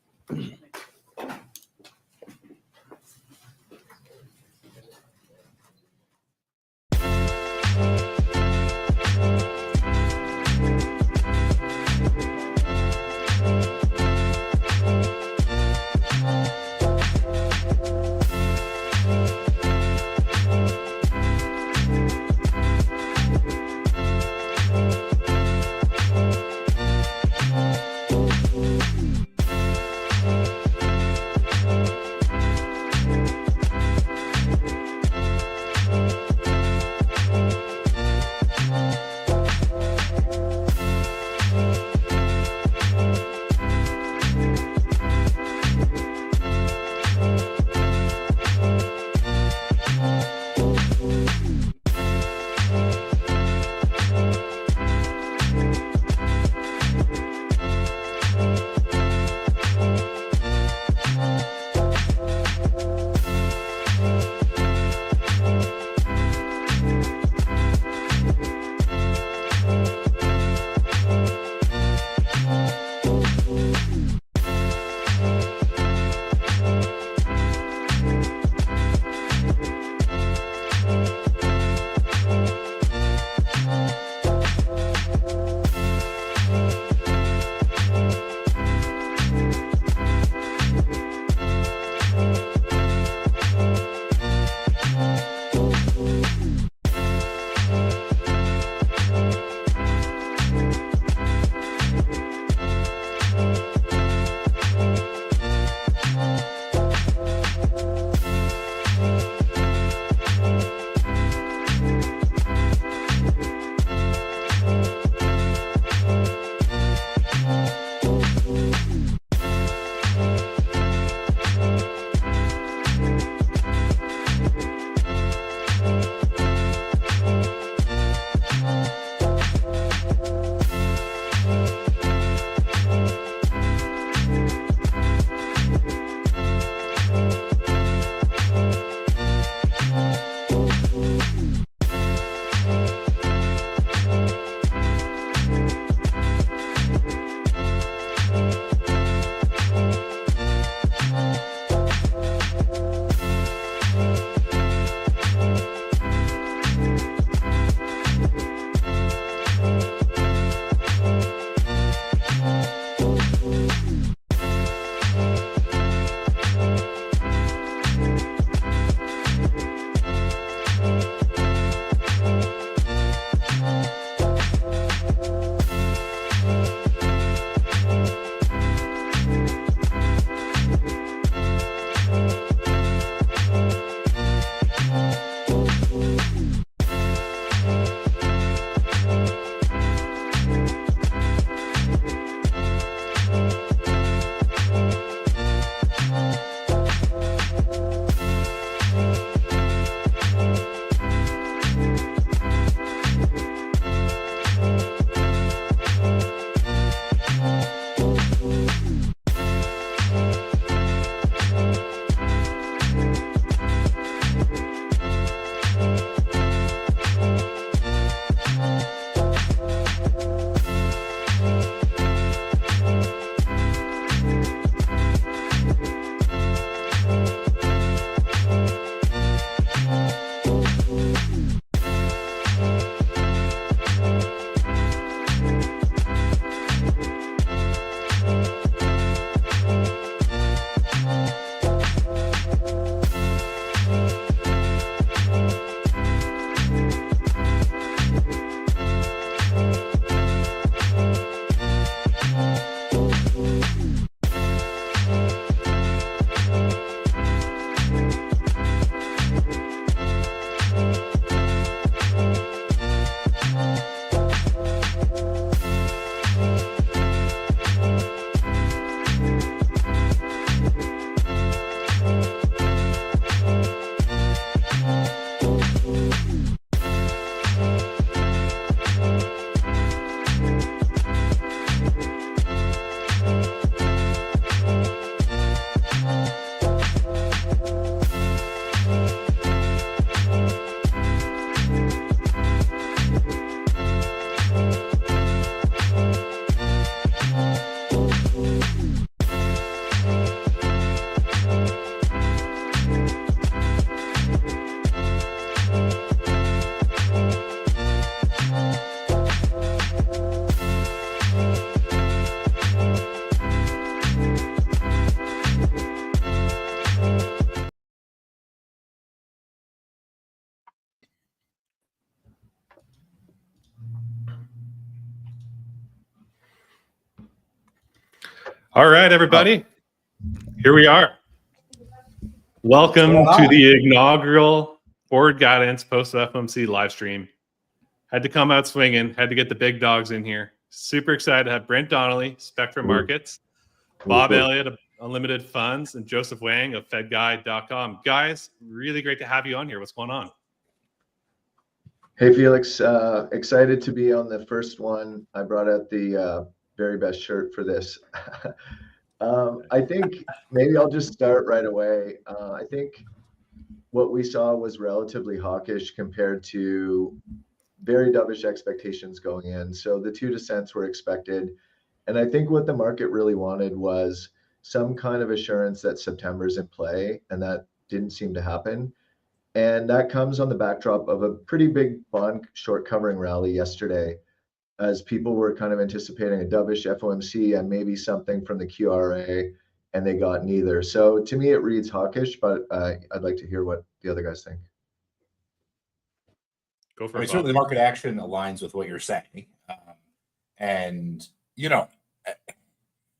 All right, everybody. Here we are. Welcome to the inaugural Forward Guidance post FOMC live stream. Had to come out swinging, had to get the big dogs in here. Super excited to have Brent Donnelly, Spectrum Markets, Bob Elliott of Unlimited Funds, and Joseph Wang of FedGuide.com. Guys, really great to have you on here. What's going on? Hey, Felix. Excited to be on the first one. I brought out the very best shirt for this. I think maybe I'll just start right away. I think what we saw was relatively hawkish compared to very dovish expectations going in. So the 2 dissents were expected. And I think what the market really wanted was some kind of assurance that September's in play, and that didn't seem to happen. And that comes on the backdrop of a pretty big bond short covering rally yesterday, as people were kind of anticipating a dovish FOMC and maybe something from the QRA, and they got neither. So to me, it reads hawkish, but I'd like to hear what the other guys think. Go for it. Certainly the market action aligns with what you're saying. And, you know,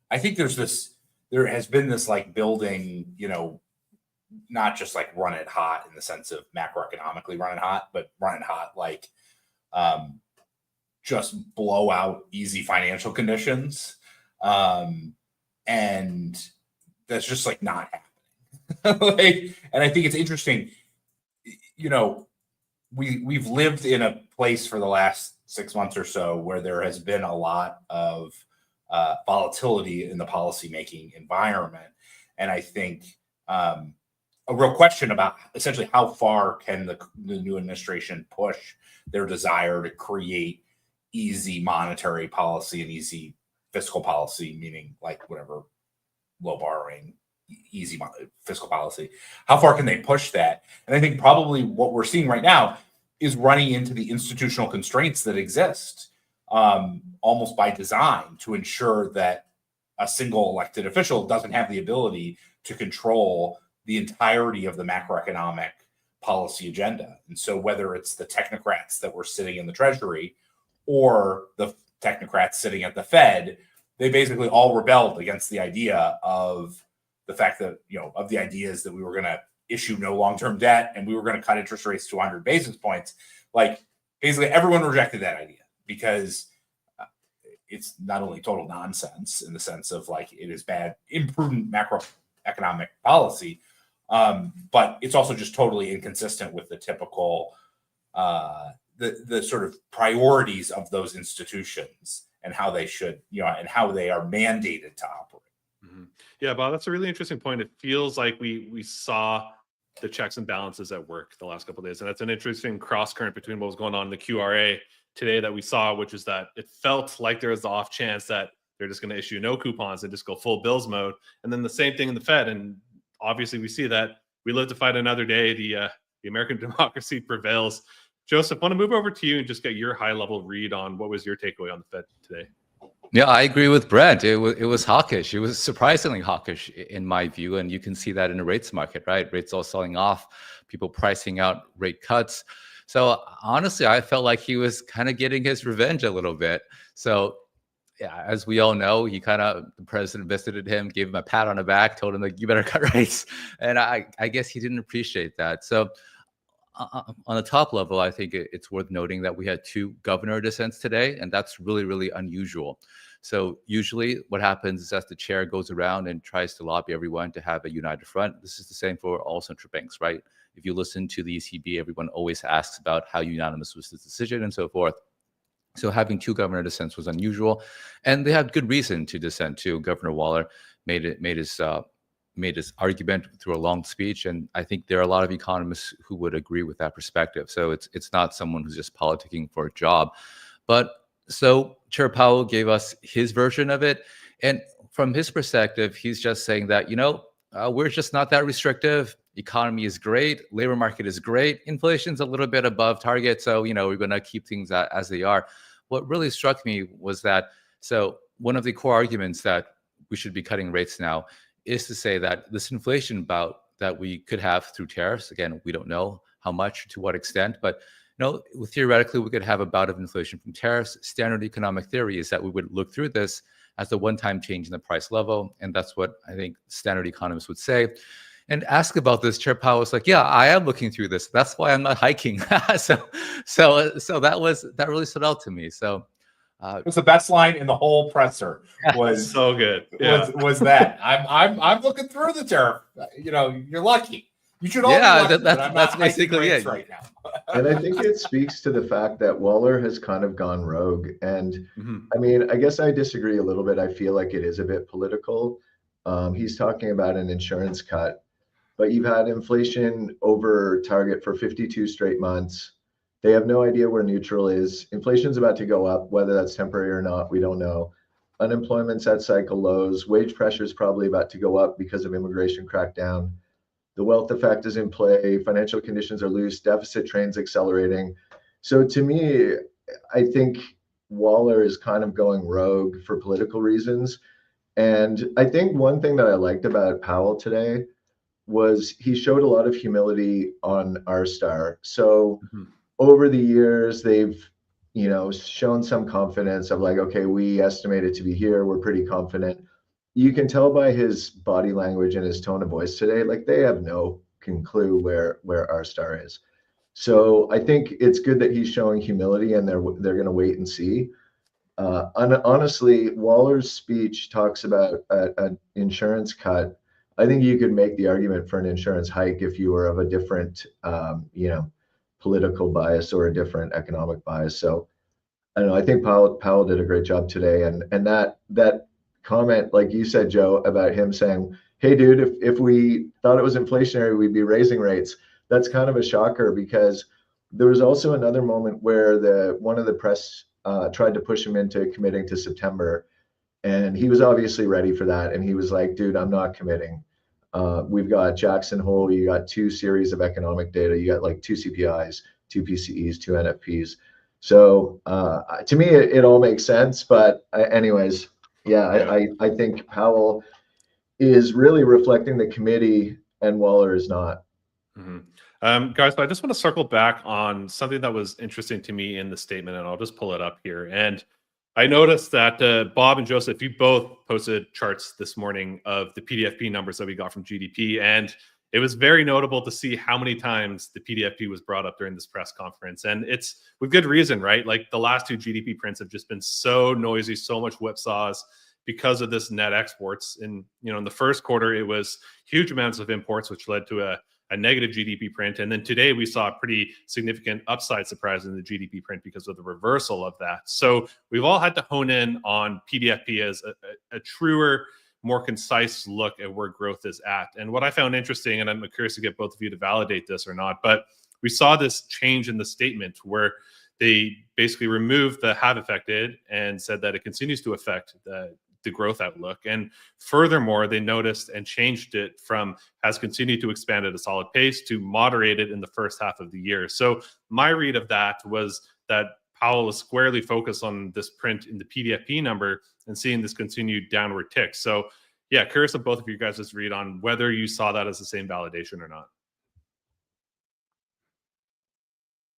I think there has been this like building, you know, not just like run it hot in the sense of macroeconomically run it hot, but run it hot like just blow out easy financial conditions. And that's just like not happening. And I think it's interesting, you know, we've lived in a place for the last 6 months or so where there has been a lot of volatility in the policymaking environment. And I think a real question about essentially how far can the new administration push their desire to create easy monetary policy and easy fiscal policy, meaning like whatever, low borrowing, easy fiscal policy. How far can they push that? And I think probably what we're seeing right now is running into the institutional constraints that exist almost by design to ensure that a single elected official doesn't have the ability to control the entirety of the macroeconomic policy agenda. And so whether it's the technocrats that were sitting in the Treasury or the technocrats sitting at the Fed, they basically all rebelled against the idea of the fact that, you know, of the ideas that we were going to issue no long-term debt and we were going to cut interest rates to 100 basis points. Like basically everyone rejected that idea because it's not only total nonsense in the sense of like it is bad, imprudent macroeconomic policy, but it's also just totally inconsistent with the typical the sort of priorities of those institutions and how they should, you know, and how they are mandated to operate. Mm-hmm. Yeah, Bob, that's a really interesting point. It feels like we saw the checks and balances at work the last couple of days, and that's an interesting cross current between what was going on in the QRA today that we saw, which is that it felt like there was the off chance that they're just going to issue no coupons and just go full bills mode, and then the same thing in the Fed. And obviously, we see that we live to fight another day. The American democracy prevails. Joseph, I want to move over to you and just get your high-level read on what was your takeaway on the Fed today. Yeah, I agree with Brent. It was hawkish. It was surprisingly hawkish in my view, and you can see that in the rates market, right? Rates all selling off, people pricing out rate cuts. So honestly, I felt like he was kind of getting his revenge a little bit. So yeah, as we all know, the president visited him, gave him a pat on the back, told him like, you better cut rates. And I guess he didn't appreciate that. So on the top level, I think it's worth noting that we had 2 governor dissents today, and that's really, really unusual. So usually what happens is that the chair goes around and tries to lobby everyone to have a united front. This is the same for all central banks, right? If you listen to the ECB, everyone always asks about how unanimous was this decision and so forth. So having 2 governor dissents was unusual, and they had good reason to dissent too. Governor Waller made his argument through a long speech, and I think there are a lot of economists who would agree with that perspective. So it's not someone who's just politicking for a job. But so Chair Powell gave us his version of it, and from his perspective, he's just saying that, you know, we're just not that restrictive. Economy is great, labor market is great, inflation's a little bit above target, so you know we're going to keep things as they are. What really struck me was that one of the core arguments that we should be cutting rates now is to say that this inflation bout that we could have through tariffs, again, we don't know how much, to what extent, but you know, theoretically, we could have a bout of inflation from tariffs. Standard economic theory is that we would look through this as a one-time change in the price level. And that's what I think standard economists would say. And ask about this, Chair Powell was like, yeah, I am looking through this. That's why I'm not hiking. so that really stood out to me. So it was the best line in the whole presser. Was so good. Yeah. Was that I'm looking through the tariff. You know, you're lucky. You should all be lucky, that's basically it right now. And I think it speaks to the fact that Waller has kind of gone rogue. And I mean, I guess I disagree a little bit. I feel like it is a bit political. He's talking about an insurance cut, but you've had inflation over target for 52 straight months. They have no idea where neutral is. Inflation's about to go up, whether that's temporary or not, we don't know. Unemployment's at cycle lows. Wage pressure is probably about to go up because of immigration crackdown. The wealth effect is in play. Financial conditions are loose. Deficit train's accelerating. So to me, I think Waller is kind of going rogue for political reasons. And I think one thing that I liked about Powell today was he showed a lot of humility on R-star. So over the years, they've, shown some confidence of like, okay, we estimate it to be here. We're pretty confident. You can tell by his body language and his tone of voice today, like they have no clue where R-star is. So I think it's good that he's showing humility, and they're going to wait and see. Honestly, Waller's speech talks about an insurance cut. I think you could make the argument for an insurance hike if you were of a different, political bias or a different economic bias. So I don't know. I think Powell did a great job today, and that comment, like you said, Joe, about him saying, "Hey, dude, if we thought it was inflationary, we'd be raising rates." That's kind of a shocker, because there was also another moment where one of the press tried to push him into committing to September, and he was obviously ready for that, and he was like, "Dude, I'm not committing. We've got Jackson Hole, you got 2 series of economic data, you got like 2 CPIs, 2 PCEs, 2 NFPs." So to me, it all makes sense. But anyways, yeah, I think Powell is really reflecting the committee, and Waller is not. Guys, but I just want to circle back on something that was interesting to me in the statement, and I'll just pull it up here. And I noticed that Bob and Joseph, you both posted charts this morning of the PDFP numbers that we got from GDP. And it was very notable to see how many times the PDFP was brought up during this press conference. And it's with good reason, right? Like the last 2 GDP prints have just been so noisy, so much whipsaws because of this net exports. And, in the first quarter, it was huge amounts of imports, which led to a negative GDP print. And then today we saw a pretty significant upside surprise in the GDP print because of the reversal of that. So we've all had to hone in on PDFP as a truer, more concise look at where growth is at. And what I found interesting, and I'm curious to get both of you to validate this or not, but we saw this change in the statement where they basically removed the have affected and said that it continues to affect the growth outlook. And furthermore, they noticed and changed it from has continued to expand at a solid pace to moderated in the first half of the year. So my read of that was that Powell is squarely focused on this print in the PDFP number and seeing this continued downward tick. So yeah, curious of both of you guys' read on whether you saw that as the same validation or not.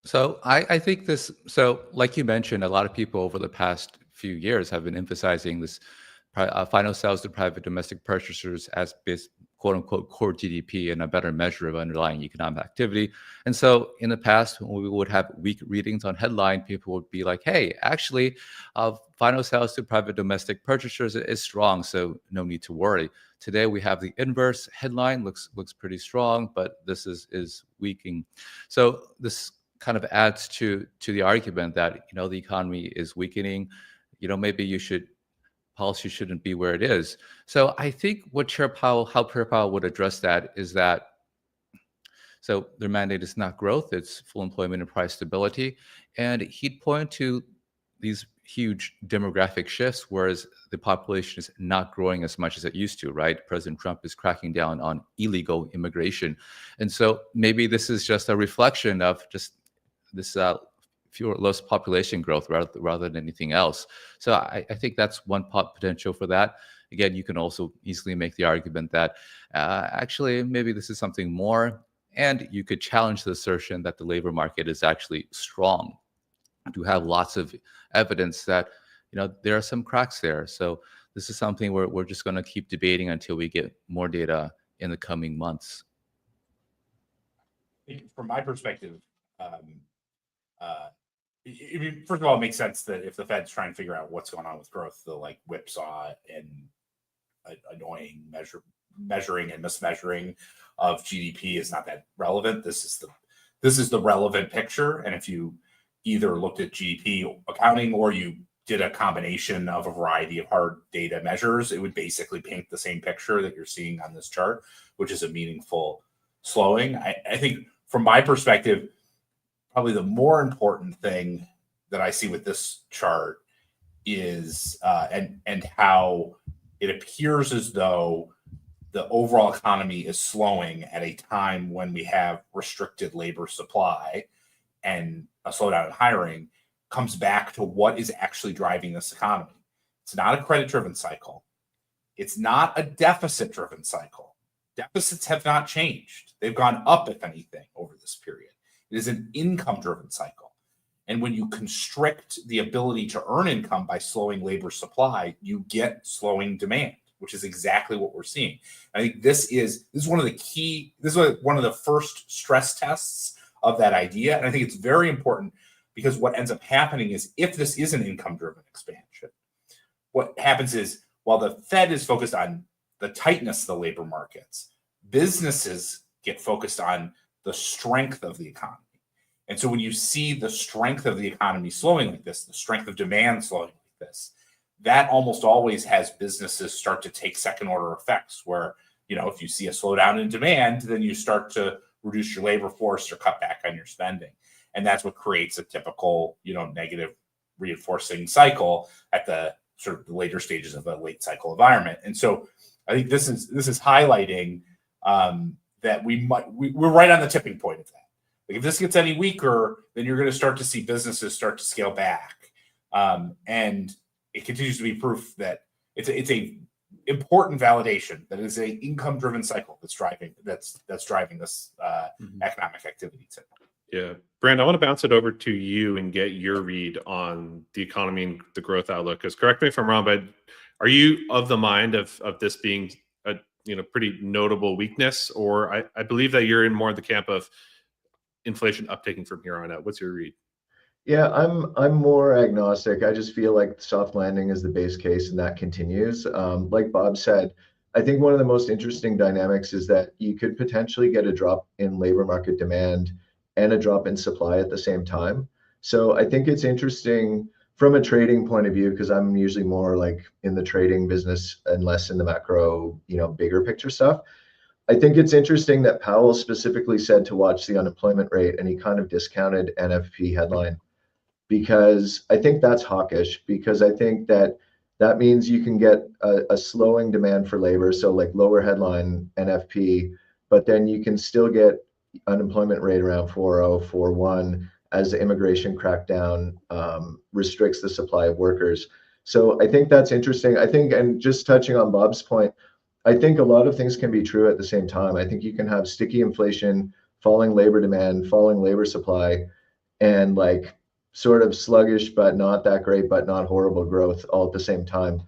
So I think this, so like you mentioned, a lot of people over the past few years have been emphasizing this final sales to private domestic purchasers as quote unquote core GDP and a better measure of underlying economic activity. And so in the past, when we would have weak readings on headline, people would be like, hey, actually, final sales to private domestic purchasers is strong, so no need to worry. Today we have the inverse. Headline looks pretty strong, but this is weakening. So this kind of adds to the argument that the economy is weakening. Maybe policy shouldn't be where it is. So I think how Chair Powell would address that is that, so their mandate is not growth, it's full employment and price stability. And he'd point to these huge demographic shifts, whereas the population is not growing as much as it used to, right? President Trump is cracking down on illegal immigration. And so maybe this is just a reflection of just this less population growth rather than anything else. So I think that's one potential for that. Again, you can also easily make the argument that actually maybe this is something more, and you could challenge the assertion that the labor market is actually strong. To have lots of evidence that there are some cracks there. So this is something we're just going to keep debating until we get more data in the coming months. From my perspective, first of all, it makes sense that if the Fed's trying to figure out what's going on with growth, the like whipsaw and annoying measuring and mismeasuring of GDP is not that relevant. This is the relevant picture. And if you either looked at GDP accounting or you did a combination of a variety of hard data measures, it would basically paint the same picture that you're seeing on this chart, which is a meaningful slowing. I think from my perspective, probably the more important thing that I see with this chart is and how it appears as though the overall economy is slowing at a time when we have restricted labor supply and a slowdown in hiring comes back to what is actually driving this economy. It's not a credit-driven cycle. It's not a deficit-driven cycle. Deficits have not changed. They've gone up, if anything, over this period. It is an income-driven cycle. And when you constrict the ability to earn income by slowing labor supply, you get slowing demand, which is exactly what we're seeing. I think this is one of the first stress tests of that idea. And I think it's very important because what ends up happening is if this is an income-driven expansion, what happens is while the Fed is focused on the tightness of the labor markets, businesses get focused on the strength of the economy. And so when you see the strength of the economy slowing like this, the strength of demand slowing like this, that almost always has businesses start to take second order effects where, if you see a slowdown in demand, then you start to reduce your labor force or cut back on your spending. And that's what creates a typical, negative reinforcing cycle at the sort of the later stages of a late cycle environment. And so I think this is highlighting that we're right on the tipping point of that. Like if this gets any weaker, then you're going to start to see businesses start to scale back. And it continues to be proof that it's a important validation that it's an income-driven cycle that's driving this economic activity today. Yeah. Brent, I want to bounce it over to you and get your read on the economy and the growth outlook. Because correct me if I'm wrong, but are you of the mind of this being a pretty notable weakness? Or I believe that you're in more of the camp of inflation uptaking from here on out. What's your read? Yeah, I'm more agnostic. I just feel like soft landing is the base case and that continues. Like Bob said, I think one of the most interesting dynamics is that you could potentially get a drop in labor market demand and a drop in supply at the same time. So I think it's interesting from a trading point of view, because I'm usually more like in the trading business and less in the macro, bigger picture stuff. I think it's interesting that Powell specifically said to watch the unemployment rate, and he kind of discounted NFP headline, because I think that's hawkish, because I think that means you can get a slowing demand for labor, so like lower headline NFP, but then you can still get unemployment rate around 4.0, 4.1 as the immigration crackdown restricts the supply of workers. So I think that's interesting. I think, and just touching on Bob's point, I think a lot of things can be true at the same time. I think you can have sticky inflation, falling labor demand, falling labor supply, and like sort of sluggish, but not that great, but not horrible growth all at the same time.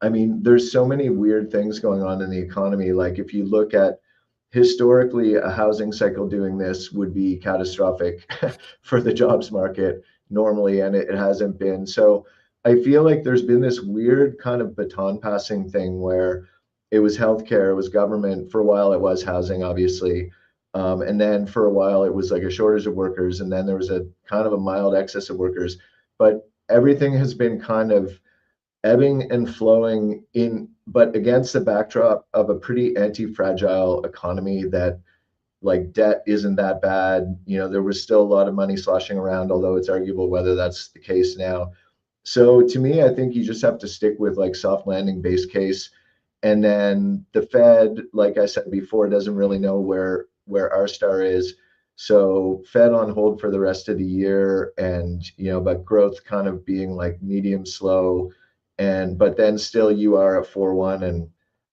I mean, there's so many weird things going on in the economy. Like if you look at historically, a housing cycle doing this would be catastrophic for the jobs market normally, and it hasn't been. So I feel like there's been this weird kind of baton passing thing where it was healthcare, it was government. For a while, it was housing, obviously. And then for a while, it was like a shortage of workers. And then there was a kind of a mild excess of workers. But everything has been kind of ebbing and flowing but against the backdrop of a pretty anti-fragile economy that like debt isn't that bad. There was still a lot of money sloshing around, although it's arguable whether that's the case now. So to me, I think you just have to stick with like soft landing base case. And then the Fed, like I said before, doesn't really know where our star is. So Fed on hold for the rest of the year, and but growth kind of being like medium slow, but then still you are at 4.1 and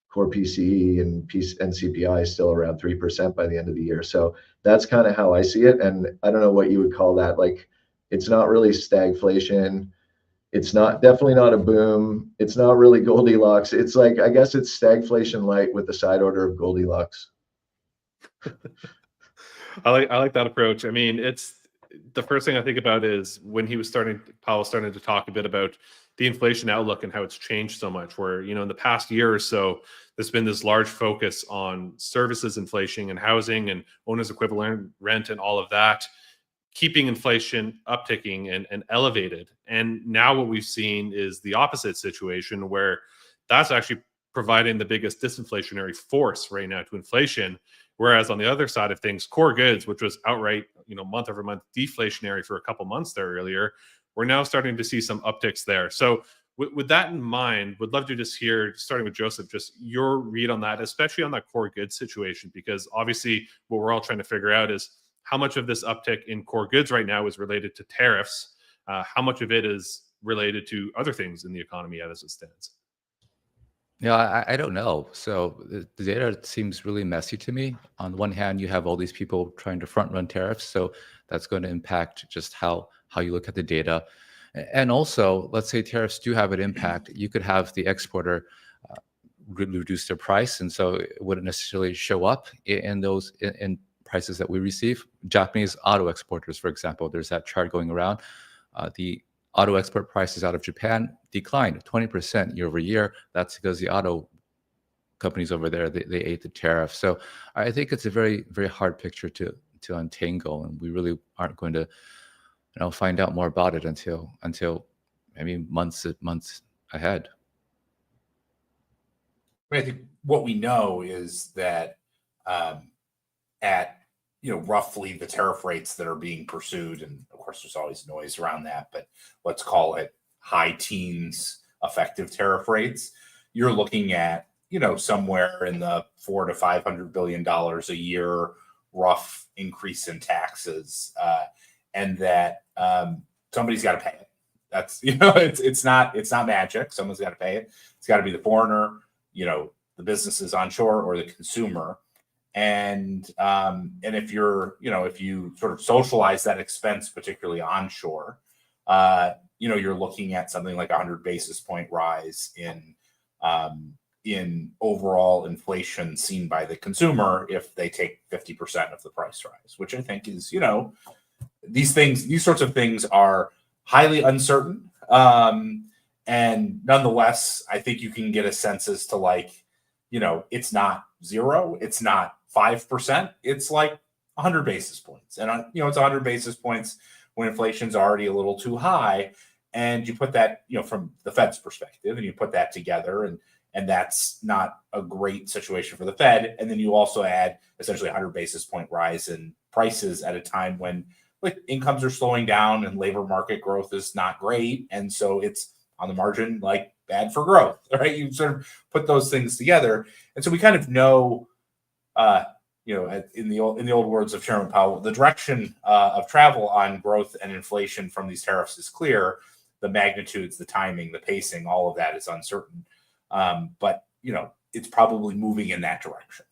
core PCE and CPI is still around 3% by the end of the year. So that's kind of how I see it. And I don't know what you would call that. Like it's not really stagflation. It's not definitely not a boom. It's not really Goldilocks. It's like, I guess it's stagflation light with the side order of Goldilocks. I like that approach. I mean, it's the first thing I think about is when Powell started to talk a bit about the inflation outlook and how it's changed so much, where, in the past year or so, there's been this large focus on services inflation and housing and owner's equivalent rent and all of that, keeping inflation upticking and elevated. And now what we've seen is the opposite situation, where that's actually providing the biggest disinflationary force right now to inflation. Whereas on the other side of things, core goods, which was outright, month over month deflationary for a couple months there earlier, we're now starting to see some upticks there. So with that in mind, would love to just hear, starting with Joseph, just your read on that, especially on that core goods situation, because obviously what we're all trying to figure out is how much of this uptick in core goods right now is related to tariffs, how much of it is related to other things in the economy as it stands. Yeah, I don't know. So the data seems really messy to me. On the one hand, you have all these people trying to front run tariffs, so that's going to impact just how you look at the data. And also, let's say tariffs do have an impact. You could have the exporter reduce their price, and so it wouldn't necessarily show up in those in prices that we receive. Japanese auto exporters, for example, there's that chart going around. The auto export prices out of Japan declined 20% year over year. That's because the auto companies over there, they ate the tariff. So I think it's a very, very hard picture to untangle, and we really aren't going to find out more about it until maybe months ahead. I think what we know is that at roughly the tariff rates that are being pursued, and of course there's always noise around that, but let's call it high teens effective tariff rates, you're looking at somewhere in the $400 to $500 billion a year rough increase in taxes, and that somebody's got to pay it. That's it's not magic. Someone's got to pay it. It's got to be the foreigner, the businesses onshore, or the consumer. And if if you sort of socialize that expense, particularly onshore, you're looking at something like 100 basis point rise in overall inflation seen by the consumer if they take 50% of the price rise, which I think is, these sorts of things are highly uncertain. And nonetheless, I think you can get a sense as to it's not zero, it's not 5%, it's like 100 basis points. And, it's 100 basis points when inflation's already a little too high. And you put that, from the Fed's perspective, and you put that together, and that's not a great situation for the Fed. And then you also add essentially 100 basis point rise in prices at a time when incomes are slowing down and labor market growth is not great. And so it's on the margin, bad for growth, right? You sort of put those things together. And so we kind of know, in the old words of Chairman Powell, the direction of travel on growth and inflation from these tariffs is clear. The magnitudes, the timing, the pacing, all of that is uncertain. But it's probably moving in that direction.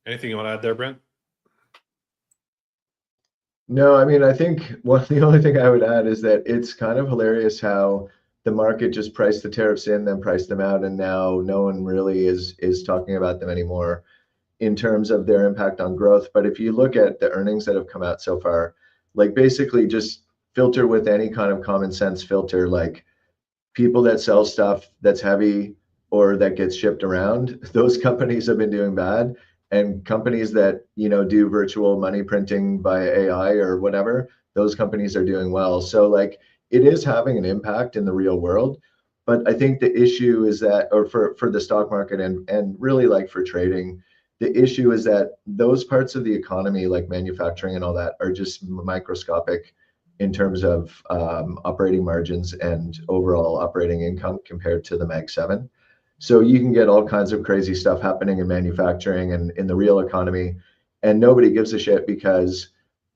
Anything you want to add there, Brent? No, I mean, I think the only thing I would add is that it's kind of hilarious how the market just priced the tariffs in, then priced them out, and now no one really is talking about them anymore in terms of their impact on growth. But if you look at the earnings that have come out so far, basically just filter with any kind of common sense filter, people that sell stuff that's heavy or that gets shipped around, those companies have been doing bad. And companies that, do virtual money printing by AI or whatever, those companies are doing well. So it is having an impact in the real world. But I think the issue is that, or for the stock market and really for trading, the issue is that those parts of the economy, like manufacturing and all that, are just microscopic in terms of operating margins and overall operating income compared to the Mag 7. So you can get all kinds of crazy stuff happening in manufacturing and in the real economy, and nobody gives a shit because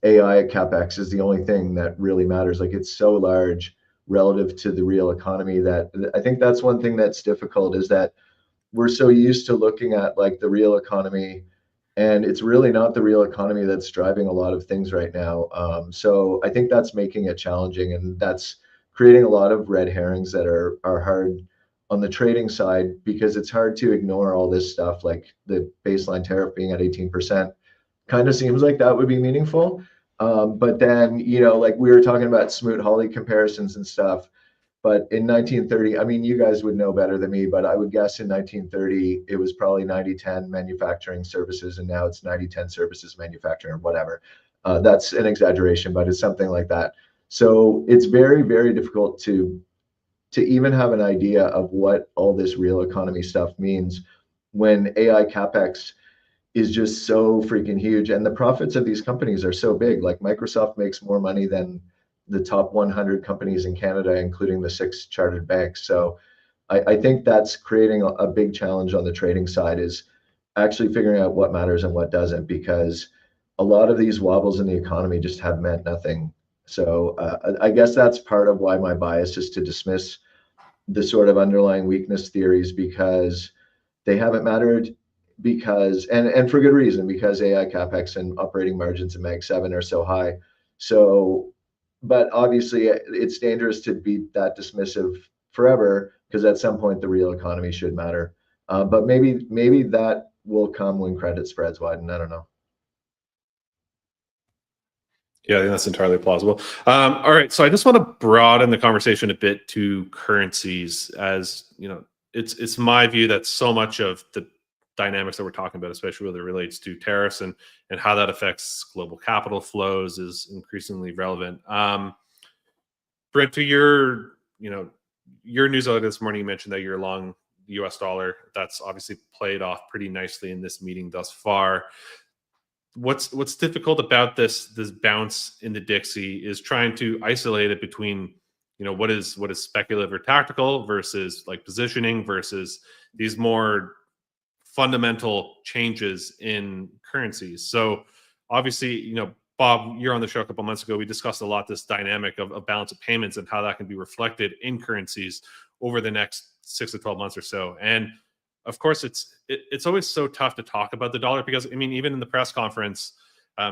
AI CapEx is the only thing that really matters. It's so large relative to the real economy that I think that's one thing that's difficult, is that we're so used to looking at the real economy, and it's really not the real economy that's driving a lot of things right now. So I think that's making it challenging, and that's creating a lot of red herrings that are hard on the trading side, because it's hard to ignore all this stuff, like the baseline tariff being at 18%. Kind of seems like that would be meaningful. But then, like we were talking about Smoot-Hawley comparisons and stuff. But in 1930, I mean, you guys would know better than me, but I would guess in 1930, it was probably 90-10 manufacturing services, and now it's 90-10 services manufacturing or whatever. That's an exaggeration, but it's something like that. So it's very, very difficult to even have an idea of what all this real economy stuff means when AI CapEx is just so freaking huge. And the profits of these companies are so big. Like Microsoft makes more money than the top 100 companies in Canada, including the 6 chartered banks. So I think that's creating a big challenge on the trading side, is actually figuring out what matters and what doesn't, because a lot of these wobbles in the economy just have meant nothing. So I guess that's part of why my bias is to dismiss the sort of underlying weakness theories, because they haven't mattered, because and for good reason, because AI CapEx and operating margins in Mag 7 are so high. So, but obviously it's dangerous to be that dismissive forever, because at some point the real economy should matter. But maybe that will come when credit spreads widen. I don't know. Yeah, I think that's entirely plausible. All right, so I just want to broaden the conversation a bit to currencies, as it's my view that so much of the dynamics that we're talking about, especially when it relates to tariffs and how that affects global capital flows, is increasingly relevant. Brent, to your news out this morning, you mentioned that you're long the US dollar. That's obviously played off pretty nicely in this meeting thus far. What's difficult about this bounce in the Dixie is trying to isolate it between what is speculative or tactical versus like positioning versus these more fundamental changes in currencies. So obviously, Bob, you're on the show a couple months ago. We discussed a lot this dynamic of balance of payments and how that can be reflected in currencies over the next 6 to 12 months or so. And of course, it's always so tough to talk about the dollar, because I mean, even in the press conference,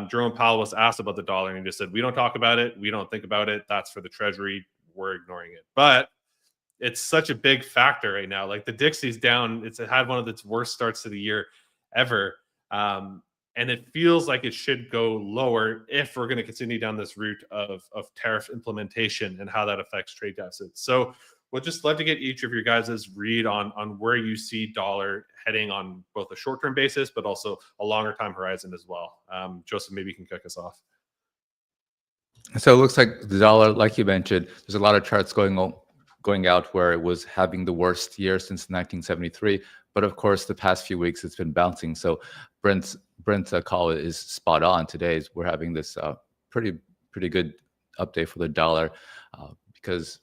Jerome Powell was asked about the dollar and he just said, "We don't talk about it. We don't think about it. That's for the Treasury. We're ignoring it." But it's such a big factor right now. Like the Dixie's down. It's had one of its worst starts to the year ever. And it feels like it should go lower if we're going to continue down this route of tariff implementation and how that affects trade deficits. So we'd just love to get each of your guys' read on where you see dollar heading on both a short-term basis, but also a longer time horizon as well. Joseph, maybe you can kick us off. So it looks like the dollar, like you mentioned, there's a lot of charts going out where it was having the worst year since 1973. But of course, the past few weeks it's been bouncing. So Brent's call is spot on. Today we're having this pretty good update for the dollar because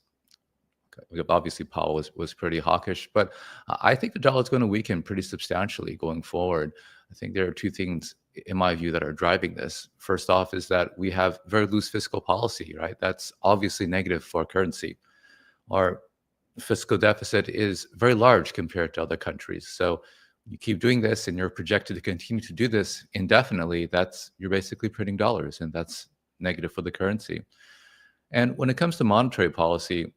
obviously Powell was pretty hawkish. But I think the dollar is going to weaken pretty substantially going forward. I think there are two things in my view that are driving this. First off is that we have very loose fiscal policy, right? That's obviously negative for currency. Our fiscal deficit is very large compared to other countries. So you keep doing this and you're projected to continue to do this indefinitely, you're basically printing dollars, and that's negative for the currency. And when it comes to monetary policy,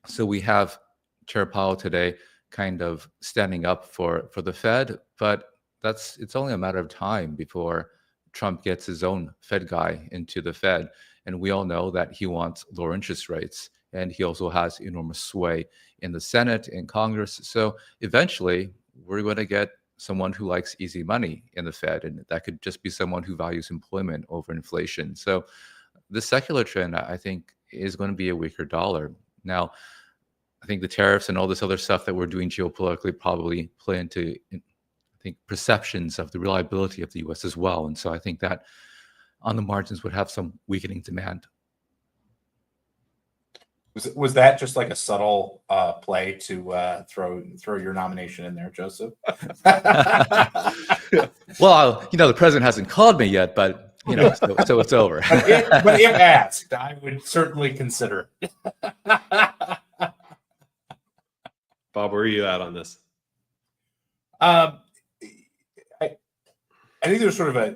so we have Chair Powell today kind of standing up for the Fed, but it's only a matter of time before Trump gets his own Fed guy into the Fed. And we all know that he wants lower interest rates. And he also has enormous sway in the Senate and Congress. So eventually, we're going to get someone who likes easy money in the Fed. And that could just be someone who values employment over inflation. So the secular trend, I think, is going to be a weaker dollar. Now, I think the tariffs and all this other stuff that we're doing geopolitically probably play into, I think, perceptions of the reliability of the U.S. as well. And so I think that on the margins would have some weakening demand. Was that just like a subtle play to throw your nomination in there, Joseph? Well, the president hasn't called me yet, but so it's over. But if asked, I would certainly consider it. Bob, where are you at on this? I think there's sort of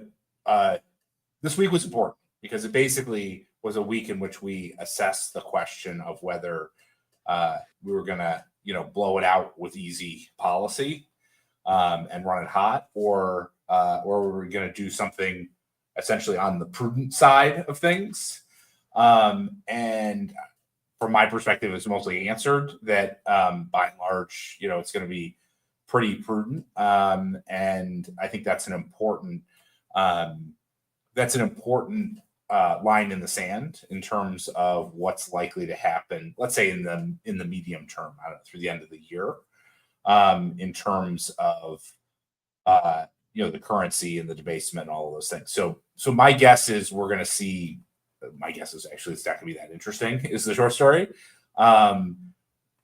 this week was important because it basically was a week in which we assessed the question of whether we were going to, blow it out with easy policy and run it hot, or we were going to do something essentially on the prudent side of things. And from my perspective, it's mostly answered that by and large, it's going to be pretty prudent. And I think that's an important line in the sand in terms of what's likely to happen, let's say in the medium term, I don't know, through the end of the year, in terms of the currency and the debasement and all of those things. So my guess is we're going to see. My guess is actually it's not going to be that interesting. Is the short story.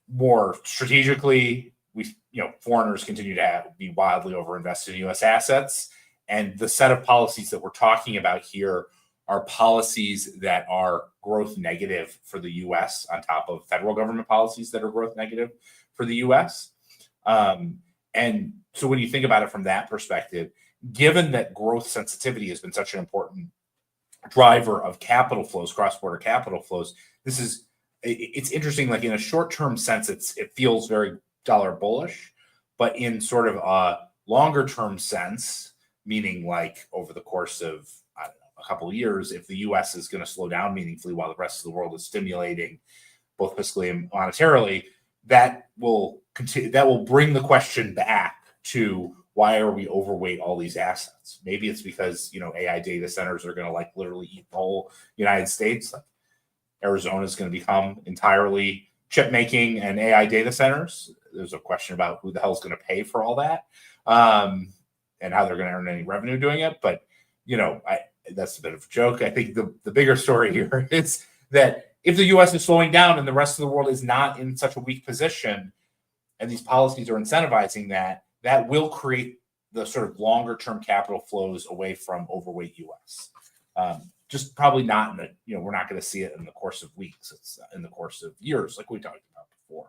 More strategically, foreigners continue to be wildly overinvested in U.S. assets, and the set of policies that we're talking about here are policies that are growth negative for the U.S. on top of federal government policies that are growth negative for the U.S. And so when you think about it from that perspective, given that growth sensitivity has been such an important driver of capital flows, cross-border capital flows, it's interesting. Like in a short-term sense, it feels very dollar bullish, but in sort of a longer-term sense, meaning like over the course of a couple of years, if the U.S. is going to slow down meaningfully while the rest of the world is stimulating both fiscally and monetarily, that will continue. That will bring the question back to why are we overweight all these assets? Maybe it's because AI data centers are going to like literally eat the whole United States. Like Arizona is going to become entirely chip making and AI data centers. There's a question about who the hell is going to pay for all that, and how they're going to earn any revenue doing it. But that's a bit of a joke. I think the bigger story here is that if the U.S. is slowing down and the rest of the world is not in such a weak position, and these policies are incentivizing that, that will create the sort of longer term capital flows away from overweight U.S. Just probably not we're not going to see it in the course of weeks. It's in the course of years, like we talked about before.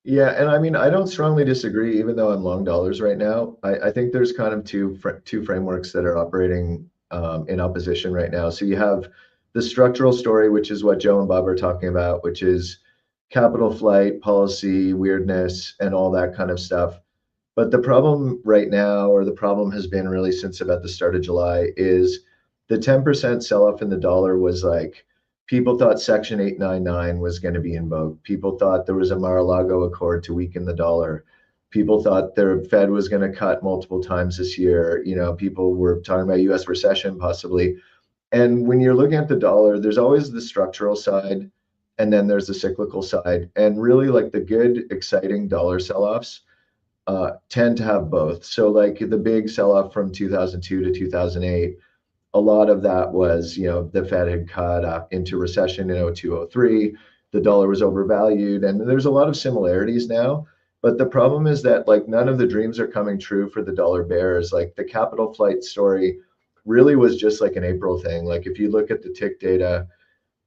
Yeah, and I mean, I don't strongly disagree, even though I'm long dollars right now. I think there's kind of two frameworks that are operating in opposition right now. So you have the structural story, which is what Joe and Bob are talking about, which is capital flight, policy, weirdness, and all that kind of stuff. But the problem right now, or the problem has been really since about the start of July, is the 10% sell-off in the dollar was like, people thought Section 899 was going to be invoked. People thought there was a Mar-a-Lago Accord to weaken the dollar. People thought the Fed was going to cut multiple times this year. People were talking about U.S. recession possibly. And when you're looking at the dollar, there's always the structural side, and then there's the cyclical side. And really, like the good, exciting dollar sell-offs tend to have both. So like the big sell-off from 2002 to 2008, a lot of that was, the Fed had cut into recession in 2002, 2003. The dollar was overvalued, and there's a lot of similarities now. But the problem is that like none of the dreams are coming true for the dollar bears. Like the capital flight story really was just like an April thing. Like if you look at the tick data,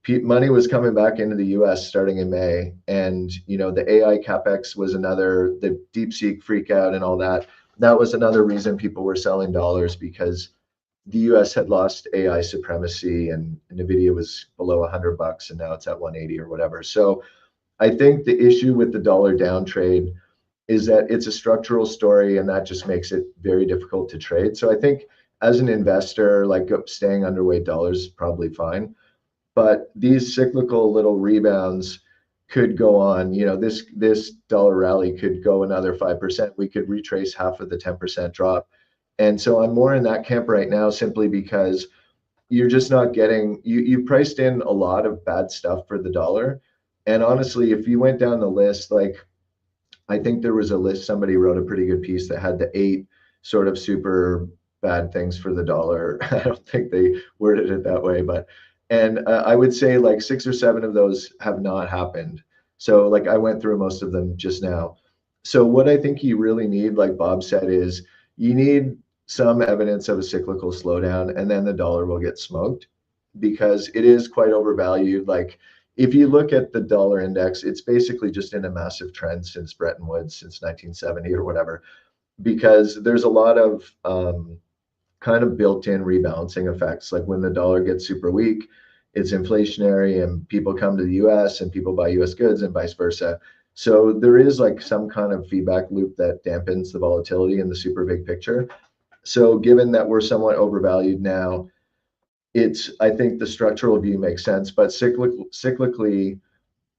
money was coming back into the U.S. starting in May, and the AI capex was another, the DeepSeek freak out and all that. That was another reason people were selling dollars, because the U.S. had lost AI supremacy, and Nvidia was below $100, and now it's at 180 or whatever. So I think the issue with the dollar down trade is that it's a structural story, and that just makes it very difficult to trade. So I think as an investor, like staying underweight dollars is probably fine. But these cyclical little rebounds could go on. This dollar rally could go another 5%. We could retrace half of the 10% drop. And so I'm more in that camp right now, simply because you're just not getting, you priced in a lot of bad stuff for the dollar. And honestly, if you went down the list, like I think there was a list, somebody wrote a pretty good piece that had the 8 sort of super bad things for the dollar. I don't think they worded it that way, but I would say like 6 or 7 of those have not happened. So like I went through most of them just now. So what I think you really need, like Bob said, is you need some evidence of a cyclical slowdown, and then the dollar will get smoked because it is quite overvalued. Like if you look at the dollar index, it's basically just in a massive trend since Bretton Woods, since 1970 or whatever, because there's a lot of kind of built-in rebalancing effects. Like when the dollar gets super weak, it's inflationary and people come to the US and people buy US goods and vice versa. So there is like some kind of feedback loop that dampens the volatility in the super big picture. So given that we're somewhat overvalued now, I think the structural view makes sense, but cyclically,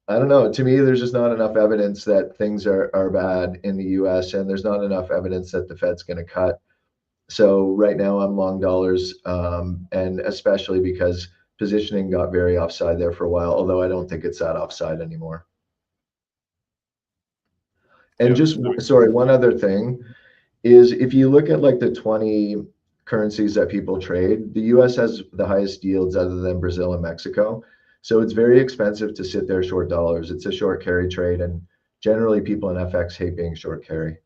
I don't know. To me, there's just not enough evidence that things are bad in the US, and there's not enough evidence that the Fed's going to cut. So right now I'm long dollars, and especially because positioning got very offside there for a while, although I don't think it's that offside anymore. And just, sorry, one other thing is if you look at like the 20 currencies that people trade, the US has the highest yields other than Brazil and Mexico. So it's very expensive to sit there short dollars. It's a short carry trade, and generally people in FX hate being short carry.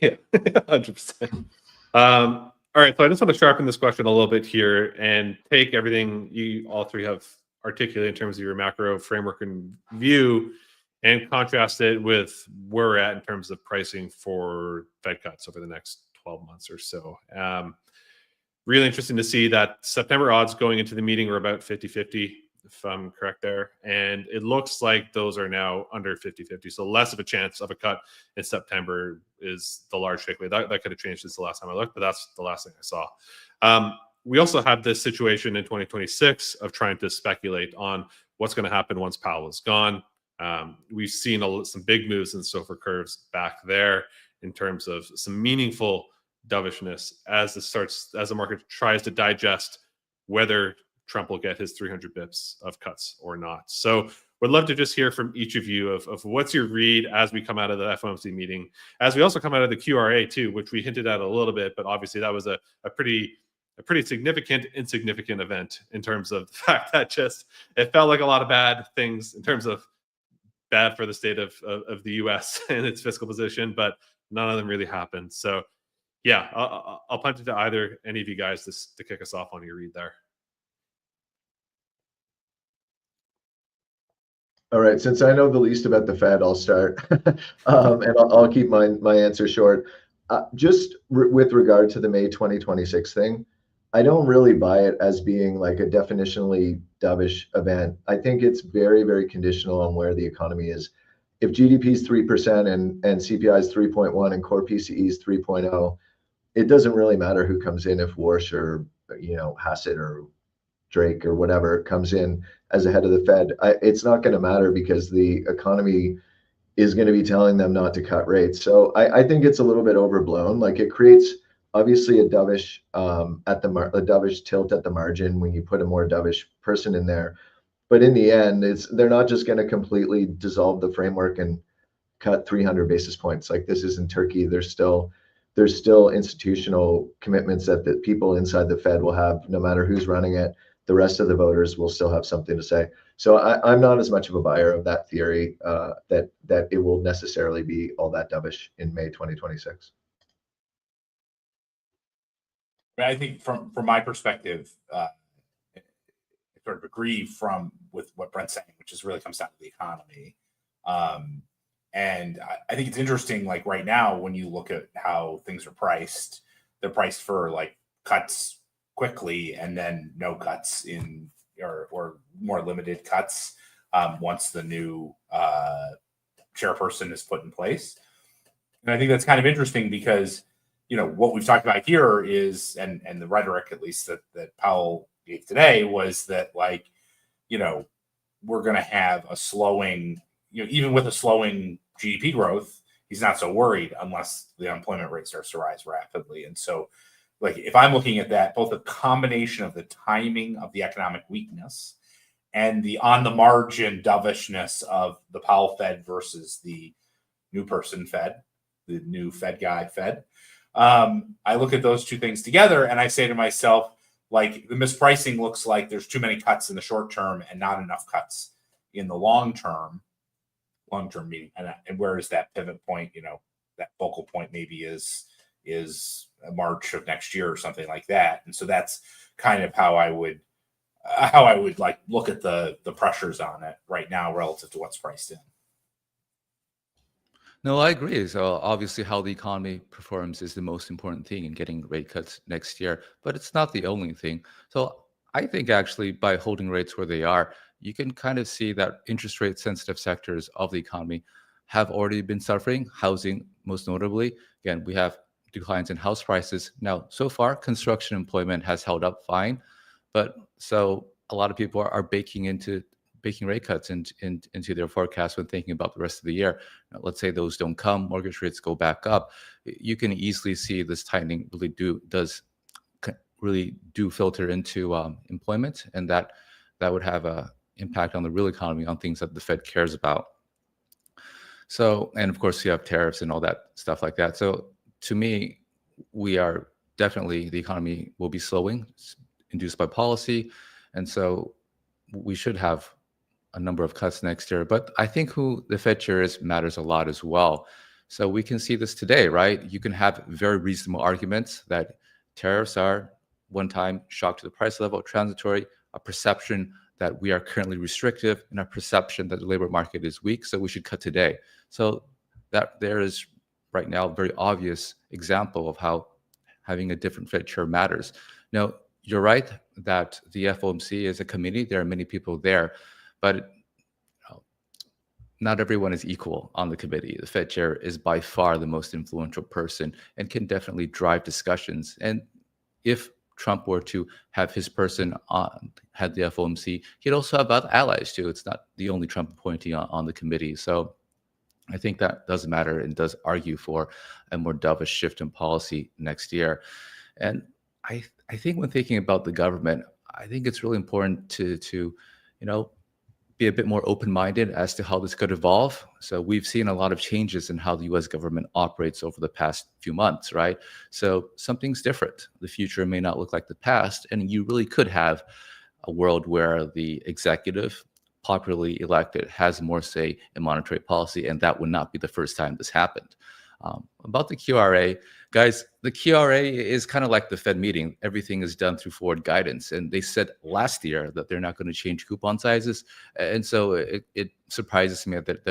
Yeah, 100%. All right, so I just want to sharpen this question a little bit here and take everything you all three have articulated in terms of your macro framework and view and contrast it with where we're at in terms of pricing for Fed cuts over the next 12 months or so. Really interesting to see that September odds going into the meeting were about 50-50, if I'm correct there. And it looks like those are now under 50-50. So less of a chance of a cut in September is the large takeaway. That could have changed since the last time I looked, but that's the last thing I saw. We also have this situation in 2026 of trying to speculate on what's going to happen once Powell is gone. We've seen some big moves in SOFR curves back there in terms of some meaningful dovishness as the market tries to digest whether Trump will get his 300 bips of cuts or not. So would love to just hear from each of you of what's your read as we come out of the FOMC meeting, as we also come out of the QRA too, which we hinted at a little bit, but obviously that was a pretty significant, insignificant event in terms of the fact that just it felt like a lot of bad things in terms of bad for the state of the US and its fiscal position, but none of them really happened. So yeah, I'll punt it to any of you guys to kick us off on your read there. All right, since I know the least about the Fed, I'll start, and I'll keep my answer short. Just with regard to the May 2026 thing, I don't really buy it as being like a definitionally dovish event. I think it's very, very conditional on where the economy is. If GDP is 3% and CPI is 3.1 and core PCE is 3.0, it doesn't really matter who comes in if Warsh or Hassett or Drake or whatever comes in as the head of the Fed. It's not going to matter because the economy is going to be telling them not to cut rates. So I think it's a little bit overblown. Like it creates obviously a dovish a dovish tilt at the margin when you put a more dovish person in there. But in the end, they're not just going to completely dissolve the framework and cut 300 basis points. Like this isn't Turkey. There's still institutional commitments that the people inside the Fed will have, no matter who's running it. The rest of the voters will still have something to say. So I'm not as much of a buyer of that theory that it will necessarily be all that dovish in May 2026. I think from my perspective, I sort of agree with what Brent's saying, which is really comes down to the economy. And I think it's interesting, like right now, when you look at how things are priced, they're priced for like cuts quickly and then no cuts or more limited cuts once the new chairperson is put in place. And I think that's kind of interesting because, what we've talked about here is, and the rhetoric, at least that Powell gave today, was that like, we're going to have a slowing, even with a slowing GDP growth, he's not so worried unless the unemployment rate starts to rise rapidly. And so, like, if I'm looking at that, both a combination of the timing of the economic weakness and the on the margin dovishness of the Powell Fed versus the new person Fed, the new Fed guy Fed, I look at those two things together and I say to myself, like, the mispricing looks like there's too many cuts in the short term and not enough cuts in the long term meeting. And where is that pivot point? That focal point maybe is March of next year or something like that. And so that's kind of how I would like look at the pressures on it right now relative to what's priced in. No, I agree. So obviously, how the economy performs is the most important thing in getting rate cuts next year, but it's not the only thing. So I think actually by holding rates where they are, you can kind of see that interest rate sensitive sectors of the economy have already been suffering, housing most notably. Again, we have declines in house prices. Now, so far, construction employment has held up fine, but so a lot of people are baking rate cuts into their forecast when thinking about the rest of the year. Now, let's say those don't come, mortgage rates go back up. You can easily see this tightening really do filter into employment, and that would have a impact on the real economy, on things that the Fed cares about. So, and of course, you have tariffs and all that stuff like that. So, to me, the economy will be slowing, induced by policy, and so we should have a number of cuts next year. But I think who the Fed chair is matters a lot as well. So we can see this today, right? You can have very reasonable arguments that tariffs are one-time shock to the price level, transitory, a perception that we are currently restrictive, and a perception that the labor market is weak, so we should cut today. So that there is right now a very obvious example of how having a different Fed chair matters. Now, you're right that the FOMC is a committee. There are many people there, but not everyone is equal on the committee. The Fed chair is by far the most influential person and can definitely drive discussions. And if Trump were to have his person head the FOMC, he'd also have other allies too. It's not the only Trump appointee on the committee. So I think that does matter and does argue for a more dovish shift in policy next year. And I think when thinking about the government, I think it's really important to be a bit more open-minded as to how this could evolve. So we've seen a lot of changes in how the U.S. government operates over the past few months, right? So something's different. The future may not look like the past, and you really could have a world where the executive, popularly elected, has more say in monetary policy, and that would not be the first time this happened. About the QRA, guys, the QRA is kind of like the Fed meeting. Everything is done through forward guidance. And they said last year that they're not going to change coupon sizes. And so it surprises me that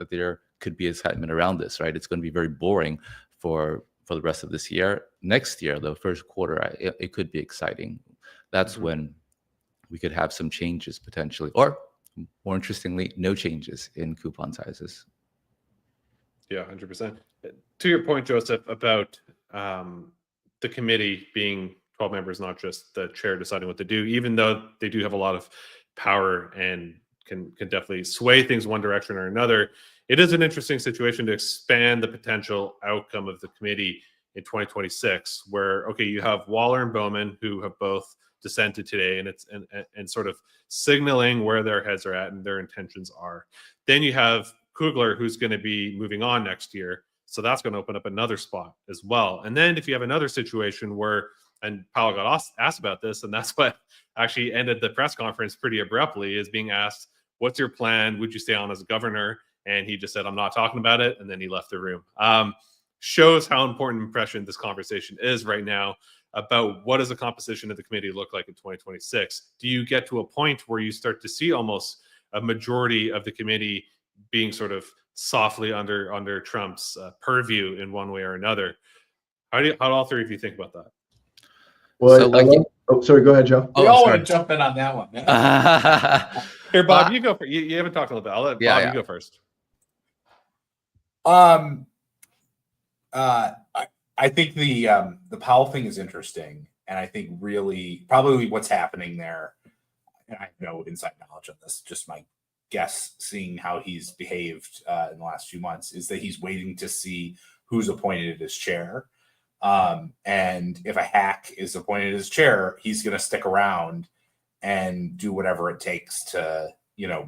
there could be excitement around this, right? It's going to be very boring for the rest of this year. Next year, the first quarter, it could be exciting. That's when we could have some changes potentially, or more interestingly, no changes in coupon sizes. Yeah, 100%. To your point, Joseph, about the committee being 12 members, not just the chair deciding what to do, even though they do have a lot of power and can definitely sway things one direction or another, it is an interesting situation to expand the potential outcome of the committee in 2026, where, okay, you have Waller and Bowman, who have both dissented today, and sort of signaling where their heads are at and their intentions are. Then you have Kugler, who's going to be moving on next year. So that's going to open up another spot as well. And then if you have another situation where, and Powell got asked about this, and that's what actually ended the press conference pretty abruptly, is being asked, what's your plan? Would you stay on as governor? And he just said, I'm not talking about it. And then he left the room. Shows how important impression this conversation is right now about what does the composition of the committee look like in 2026? Do you get to a point where you start to see almost a majority of the committee being sort of softly under Trump's purview in one way or another? How do all three of you think about that? Well, sorry, go ahead, Joe. We all want to jump in on that one. Man. Here, Bob, you go first. You haven't talked a little bit. I'll let Bob, you go first. I think the Powell thing is interesting, and I think really probably what's happening there, and I have no inside knowledge on this, just my guess, seeing how he's behaved in the last few months, is that he's waiting to see who's appointed as chair. And if a hack is appointed as chair, he's going to stick around and do whatever it takes to,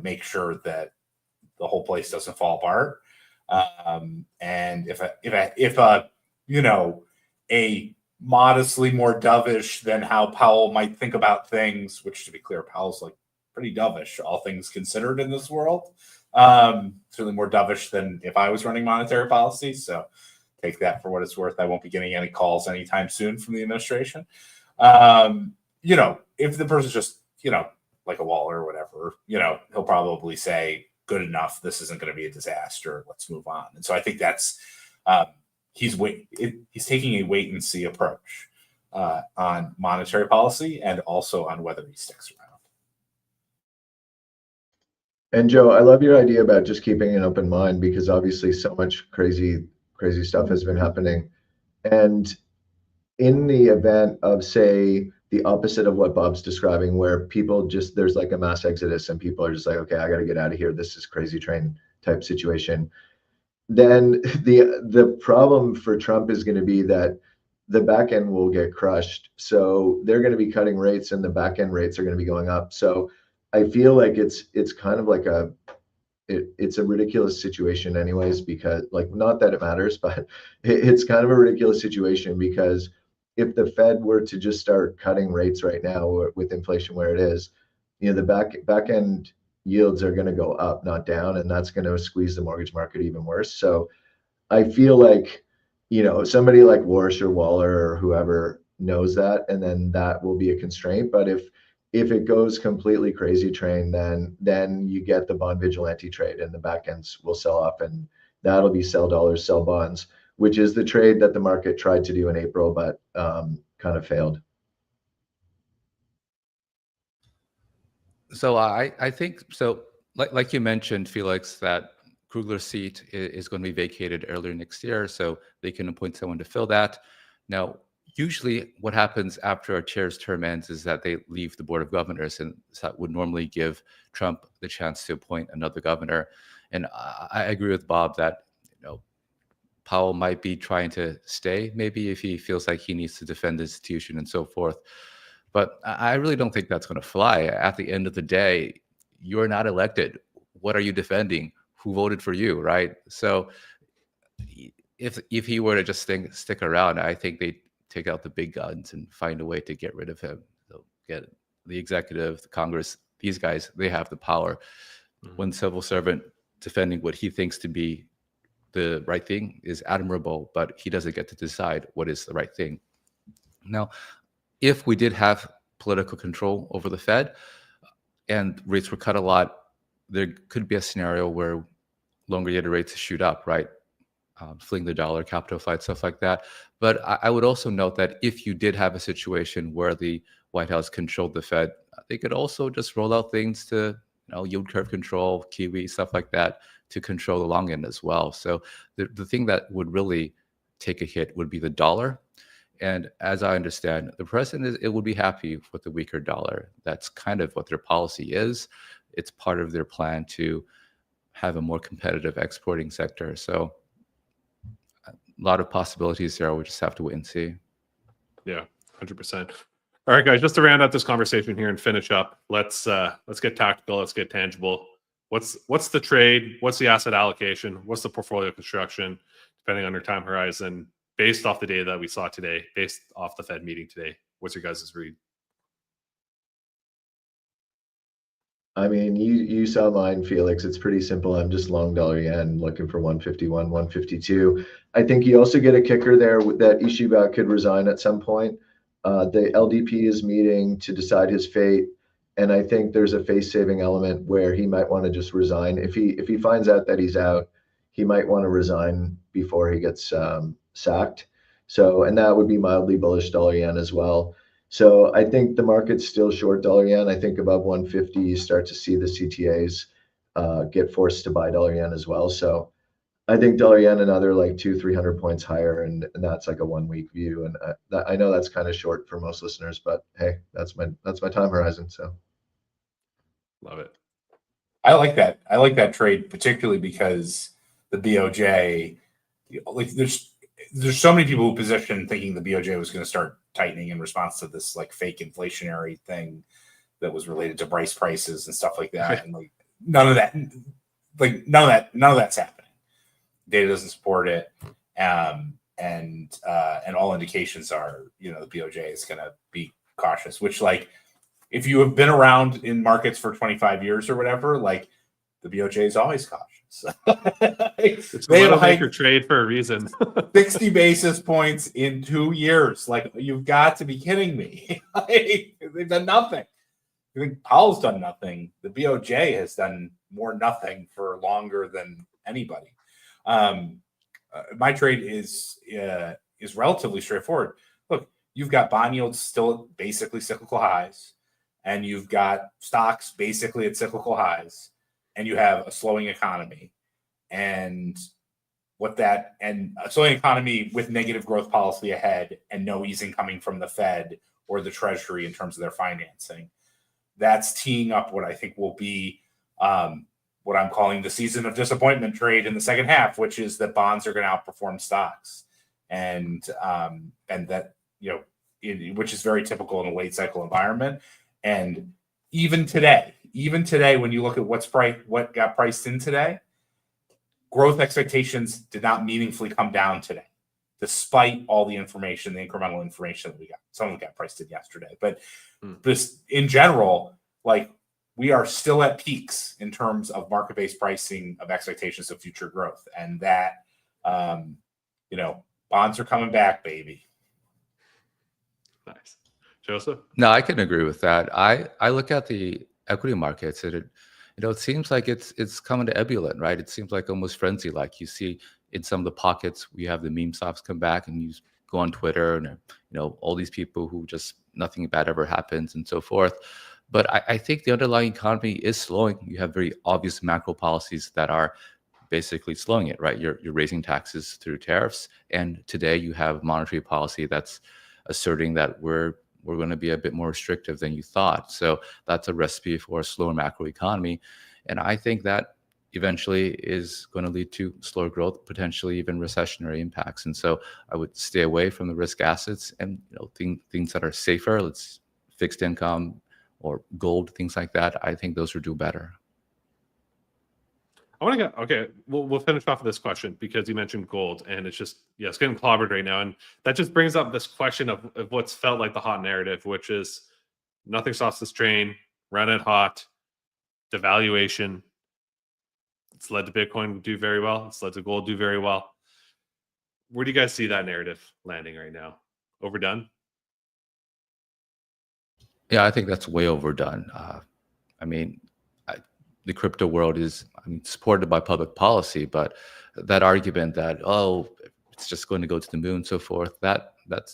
make sure that the whole place doesn't fall apart. And if a modestly more dovish than how Powell might think about things, which to be clear, Powell's like pretty dovish, all things considered in this world. Certainly more dovish than if I was running monetary policy. So take that for what it's worth. I won't be getting any calls anytime soon from the administration. If the person's just, like a Waller or whatever, he'll probably say, good enough. This isn't going to be a disaster. Let's move on. And so I think that's he's taking a wait and see approach on monetary policy and also on whether he sticks around. And Joe, I love your idea about just keeping an open mind, because obviously so much crazy stuff has been happening. And in the event of, say, the opposite of what Bob's describing, where people just, there's like a mass exodus and people are just like, okay, I got to get out of here. This is crazy train type situation. Then the problem for Trump is going to be that the back end will get crushed. So they're going to be cutting rates and the back end rates are going to be going up. So I feel like it's kind of like it's a ridiculous situation anyways, because, like, not that it matters, but it's kind of a ridiculous situation, because if the Fed were to just start cutting rates right now with inflation where it is, the back end yields are going to go up, not down, and that's going to squeeze the mortgage market even worse. So I feel like, somebody like Warsh or Waller or whoever knows that, and then that will be a constraint. But if it goes completely crazy train, then you get the bond vigilante trade and the back ends will sell off, and that'll be sell dollars, sell bonds, which is the trade that the market tried to do in April, but kind of failed. So I think, so like you mentioned, Felix, that Kruger's seat is going to be vacated earlier next year, so they can appoint someone to fill that. Now, usually what happens after a chair's term ends is that they leave the Board of Governors, and that would normally give Trump the chance to appoint another governor. And I agree with Bob that Powell might be trying to stay, maybe if he feels like he needs to defend the institution and so forth. But I really don't think that's going to fly. At the end of the day, you're not elected. What are you defending? Who voted for you, right? So if he were to just stick around, I think they'd take out the big guns and find a way to get rid of him. They'll get the executive, the Congress, these guys, they have the power. One civil servant defending what he thinks to be the right thing is admirable, but he doesn't get to decide what is the right thing. Now, if we did have political control over the Fed and rates were cut a lot, there could be a scenario where longer dated rates shoot up, right? Fling the dollar, capital flight, stuff like that. But I would also note that if you did have a situation where the White House controlled the Fed, they could also just roll out things to, yield curve control, QE, stuff like that, to control the long end as well. So the thing that would really take a hit would be the dollar. And as I understand, the president would be happy with the weaker dollar. That's kind of what their policy is. It's part of their plan to have a more competitive exporting sector. So a lot of possibilities there. We just have to wait and see. Yeah, 100%. All right, guys, just to round out this conversation here and finish up, let's get tactical. Let's get tangible. What's the trade? What's the asset allocation? What's the portfolio construction, depending on your time horizon, based off the data that we saw today, based off the Fed meeting today? What's your guys' read? I mean, you saw mine, Felix. It's pretty simple. I'm just long dollar yen, looking for 151, 152. I think you also get a kicker there that Ishiba could resign at some point. The LDP is meeting to decide his fate, and I think there's a face-saving element where he might want to just resign. If he finds out that he's out, he might want to resign before he gets sacked. So, and that would be mildly bullish dollar yen as well. So I think the market's still short dollar yen. I think above 150, you start to see the CTAs get forced to buy dollar yen as well. So I think dollar yen another like 200-300 points higher, and that's like a 1 week view. And I know that's kind of short for most listeners, but hey, that's my time horizon. So love it. I like that. I like that trade, particularly because the BOJ, like there's so many people who position thinking the BOJ was going to start tightening in response to this like fake inflationary thing that was related to prices and stuff like that. And like none of that's happening. Data doesn't support it. And all indications are, the BOJ is going to be cautious, which, like, if you have been around in markets for 25 years or whatever, like the BOJ is always cautious. It's a little maker trade for a reason. 60 basis points in 2 years. Like, you've got to be kidding me. Like, they've done nothing. You think Powell's done nothing? The BOJ has done more nothing for longer than anybody. My trade is relatively straightforward. Look, you've got bond yields still at basically cyclical highs, and you've got stocks basically at cyclical highs, and you have a slowing economy. And a slowing economy with negative growth policy ahead and no easing coming from the Fed or the Treasury in terms of their financing. That's teeing up what I think will be what I'm calling the season of disappointment trade in the second half, which is that bonds are going to outperform stocks, and that, which is very typical in a late cycle environment. And even today, when you look at what got priced in today, growth expectations did not meaningfully come down today, despite all the information, the incremental information that we got. Some of it got priced in yesterday, but just in general, like, we are still at peaks in terms of market-based pricing of expectations of future growth, and that, bonds are coming back, baby. Nice. Joseph? No, I can agree with that. I look at the equity markets and it seems like it's coming to ebullient, right? It seems like almost frenzy-like. You see in some of the pockets, we have the meme stocks come back, and you go on Twitter and all these people who just nothing bad ever happens and so forth. But I think the underlying economy is slowing. You have very obvious macro policies that are basically slowing it, right? You're raising taxes through tariffs, and today you have monetary policy that's asserting that we're going to be a bit more restrictive than you thought. So that's a recipe for a slower macro economy, and I think that eventually is going to lead to slower growth, potentially even recessionary impacts. And so I would stay away from the risk assets and things that are safer. Let's fixed income or gold, things like that. I think those will do better. I want to go. Okay, we'll finish off with this question because you mentioned gold, and it's just it's getting clobbered right now, and that just brings up this question of what's felt like the hot narrative, which is nothing stops this train, run it hot, devaluation. It's led to Bitcoin do very well. It's led to gold do very well. Where do you guys see that narrative landing right now? Overdone? Yeah, I think that's way overdone. The crypto world is supported by public policy, but that argument that, it's just going to go to the moon, so forth, that's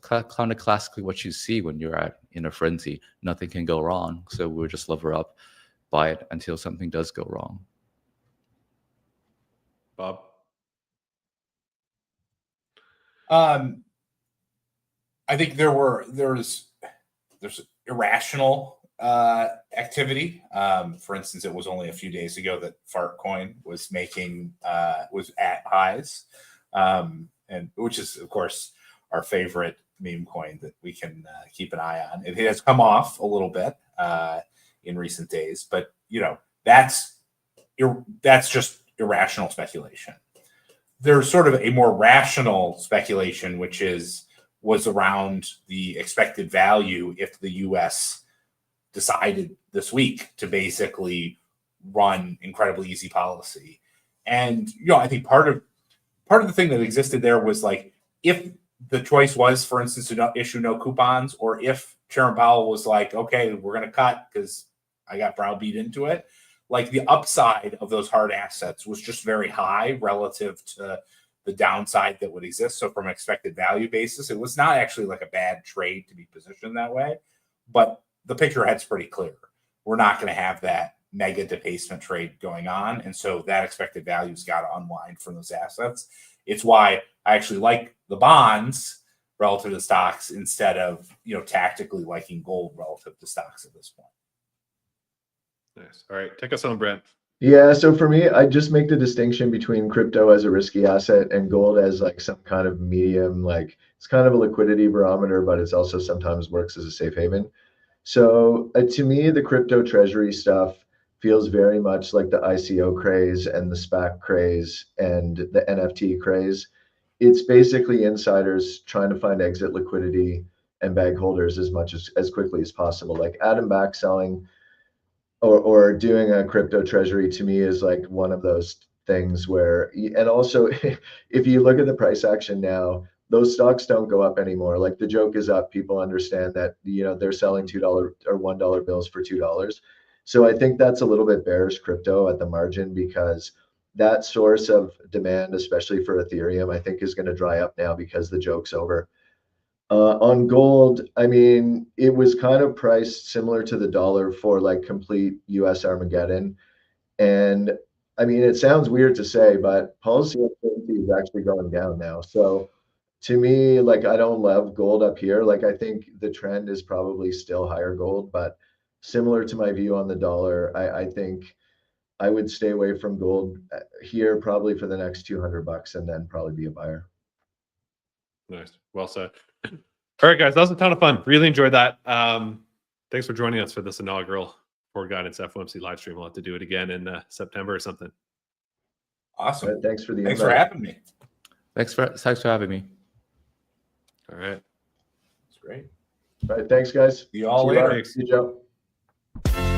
kind of classically what you see when you're in a frenzy. Nothing can go wrong, so we'll just lever up, buy it until something does go wrong. Bob? I think there's irrational activity. For instance, it was only a few days ago that Fartcoin was was at highs, and which is of course our favorite meme coin that we can keep an eye on. It has come off a little bit in recent days, but that's just irrational speculation. There's sort of a more rational speculation, which was around the expected value if the U.S. decided this week to basically run incredibly easy policy. And I think part of the thing that existed there was, like, if the choice was, for instance, to issue no coupons, or if Chairman Powell was like, okay, we're going to cut because I got browbeat into it, like, the upside of those hard assets was just very high relative to the downside that would exist. So from an expected value basis, it was not actually like a bad trade to be positioned that way. But the picture ahead's pretty clear. We're not going to have that mega debasement trade going on. And so that expected value's got to unwind from those assets. It's why I actually like the bonds relative to stocks instead of, tactically liking gold relative to stocks at this point. Nice. All right. Take us home, Brent. Yeah, so for me, I just make the distinction between crypto as a risky asset and gold as like some kind of medium, like it's kind of a liquidity barometer, but it's also sometimes works as a safe haven. So to me, the crypto treasury stuff feels very much like the ICO craze and the SPAC craze and the NFT craze. It's basically insiders trying to find exit liquidity and bag holders as quickly as possible. Like atom back selling or doing a crypto treasury to me is like one of those things where, and also if you look at the price action now, those stocks don't go up anymore. Like the joke is up. People understand that, they're selling $2 or $1 bills for $2. So I think that's a little bit bearish crypto at the margin because that source of demand, especially for Ethereum, I think is going to dry up now because the joke's over. On gold, I mean, it was kind of priced similar to the dollar for like complete US Armageddon. And I mean, it sounds weird to say, but policy uncertainty is actually going down now. So to me, like, I don't love gold up here. Like, I think the trend is probably still higher gold, but similar to my view on the dollar, I think I would stay away from gold here probably for the next $200 and then probably be a buyer. Nice. Well said. All right, guys, that was a ton of fun. Really enjoyed that. Thanks for joining us for this inaugural Forward Guidance FOMC live stream. We'll have to do it again in September or something. Awesome. Right, thanks for the Thanks invite. for having me. Thanks for having me. All right. That's great. All right, thanks, guys. See you all See you later. later. See you, Joe.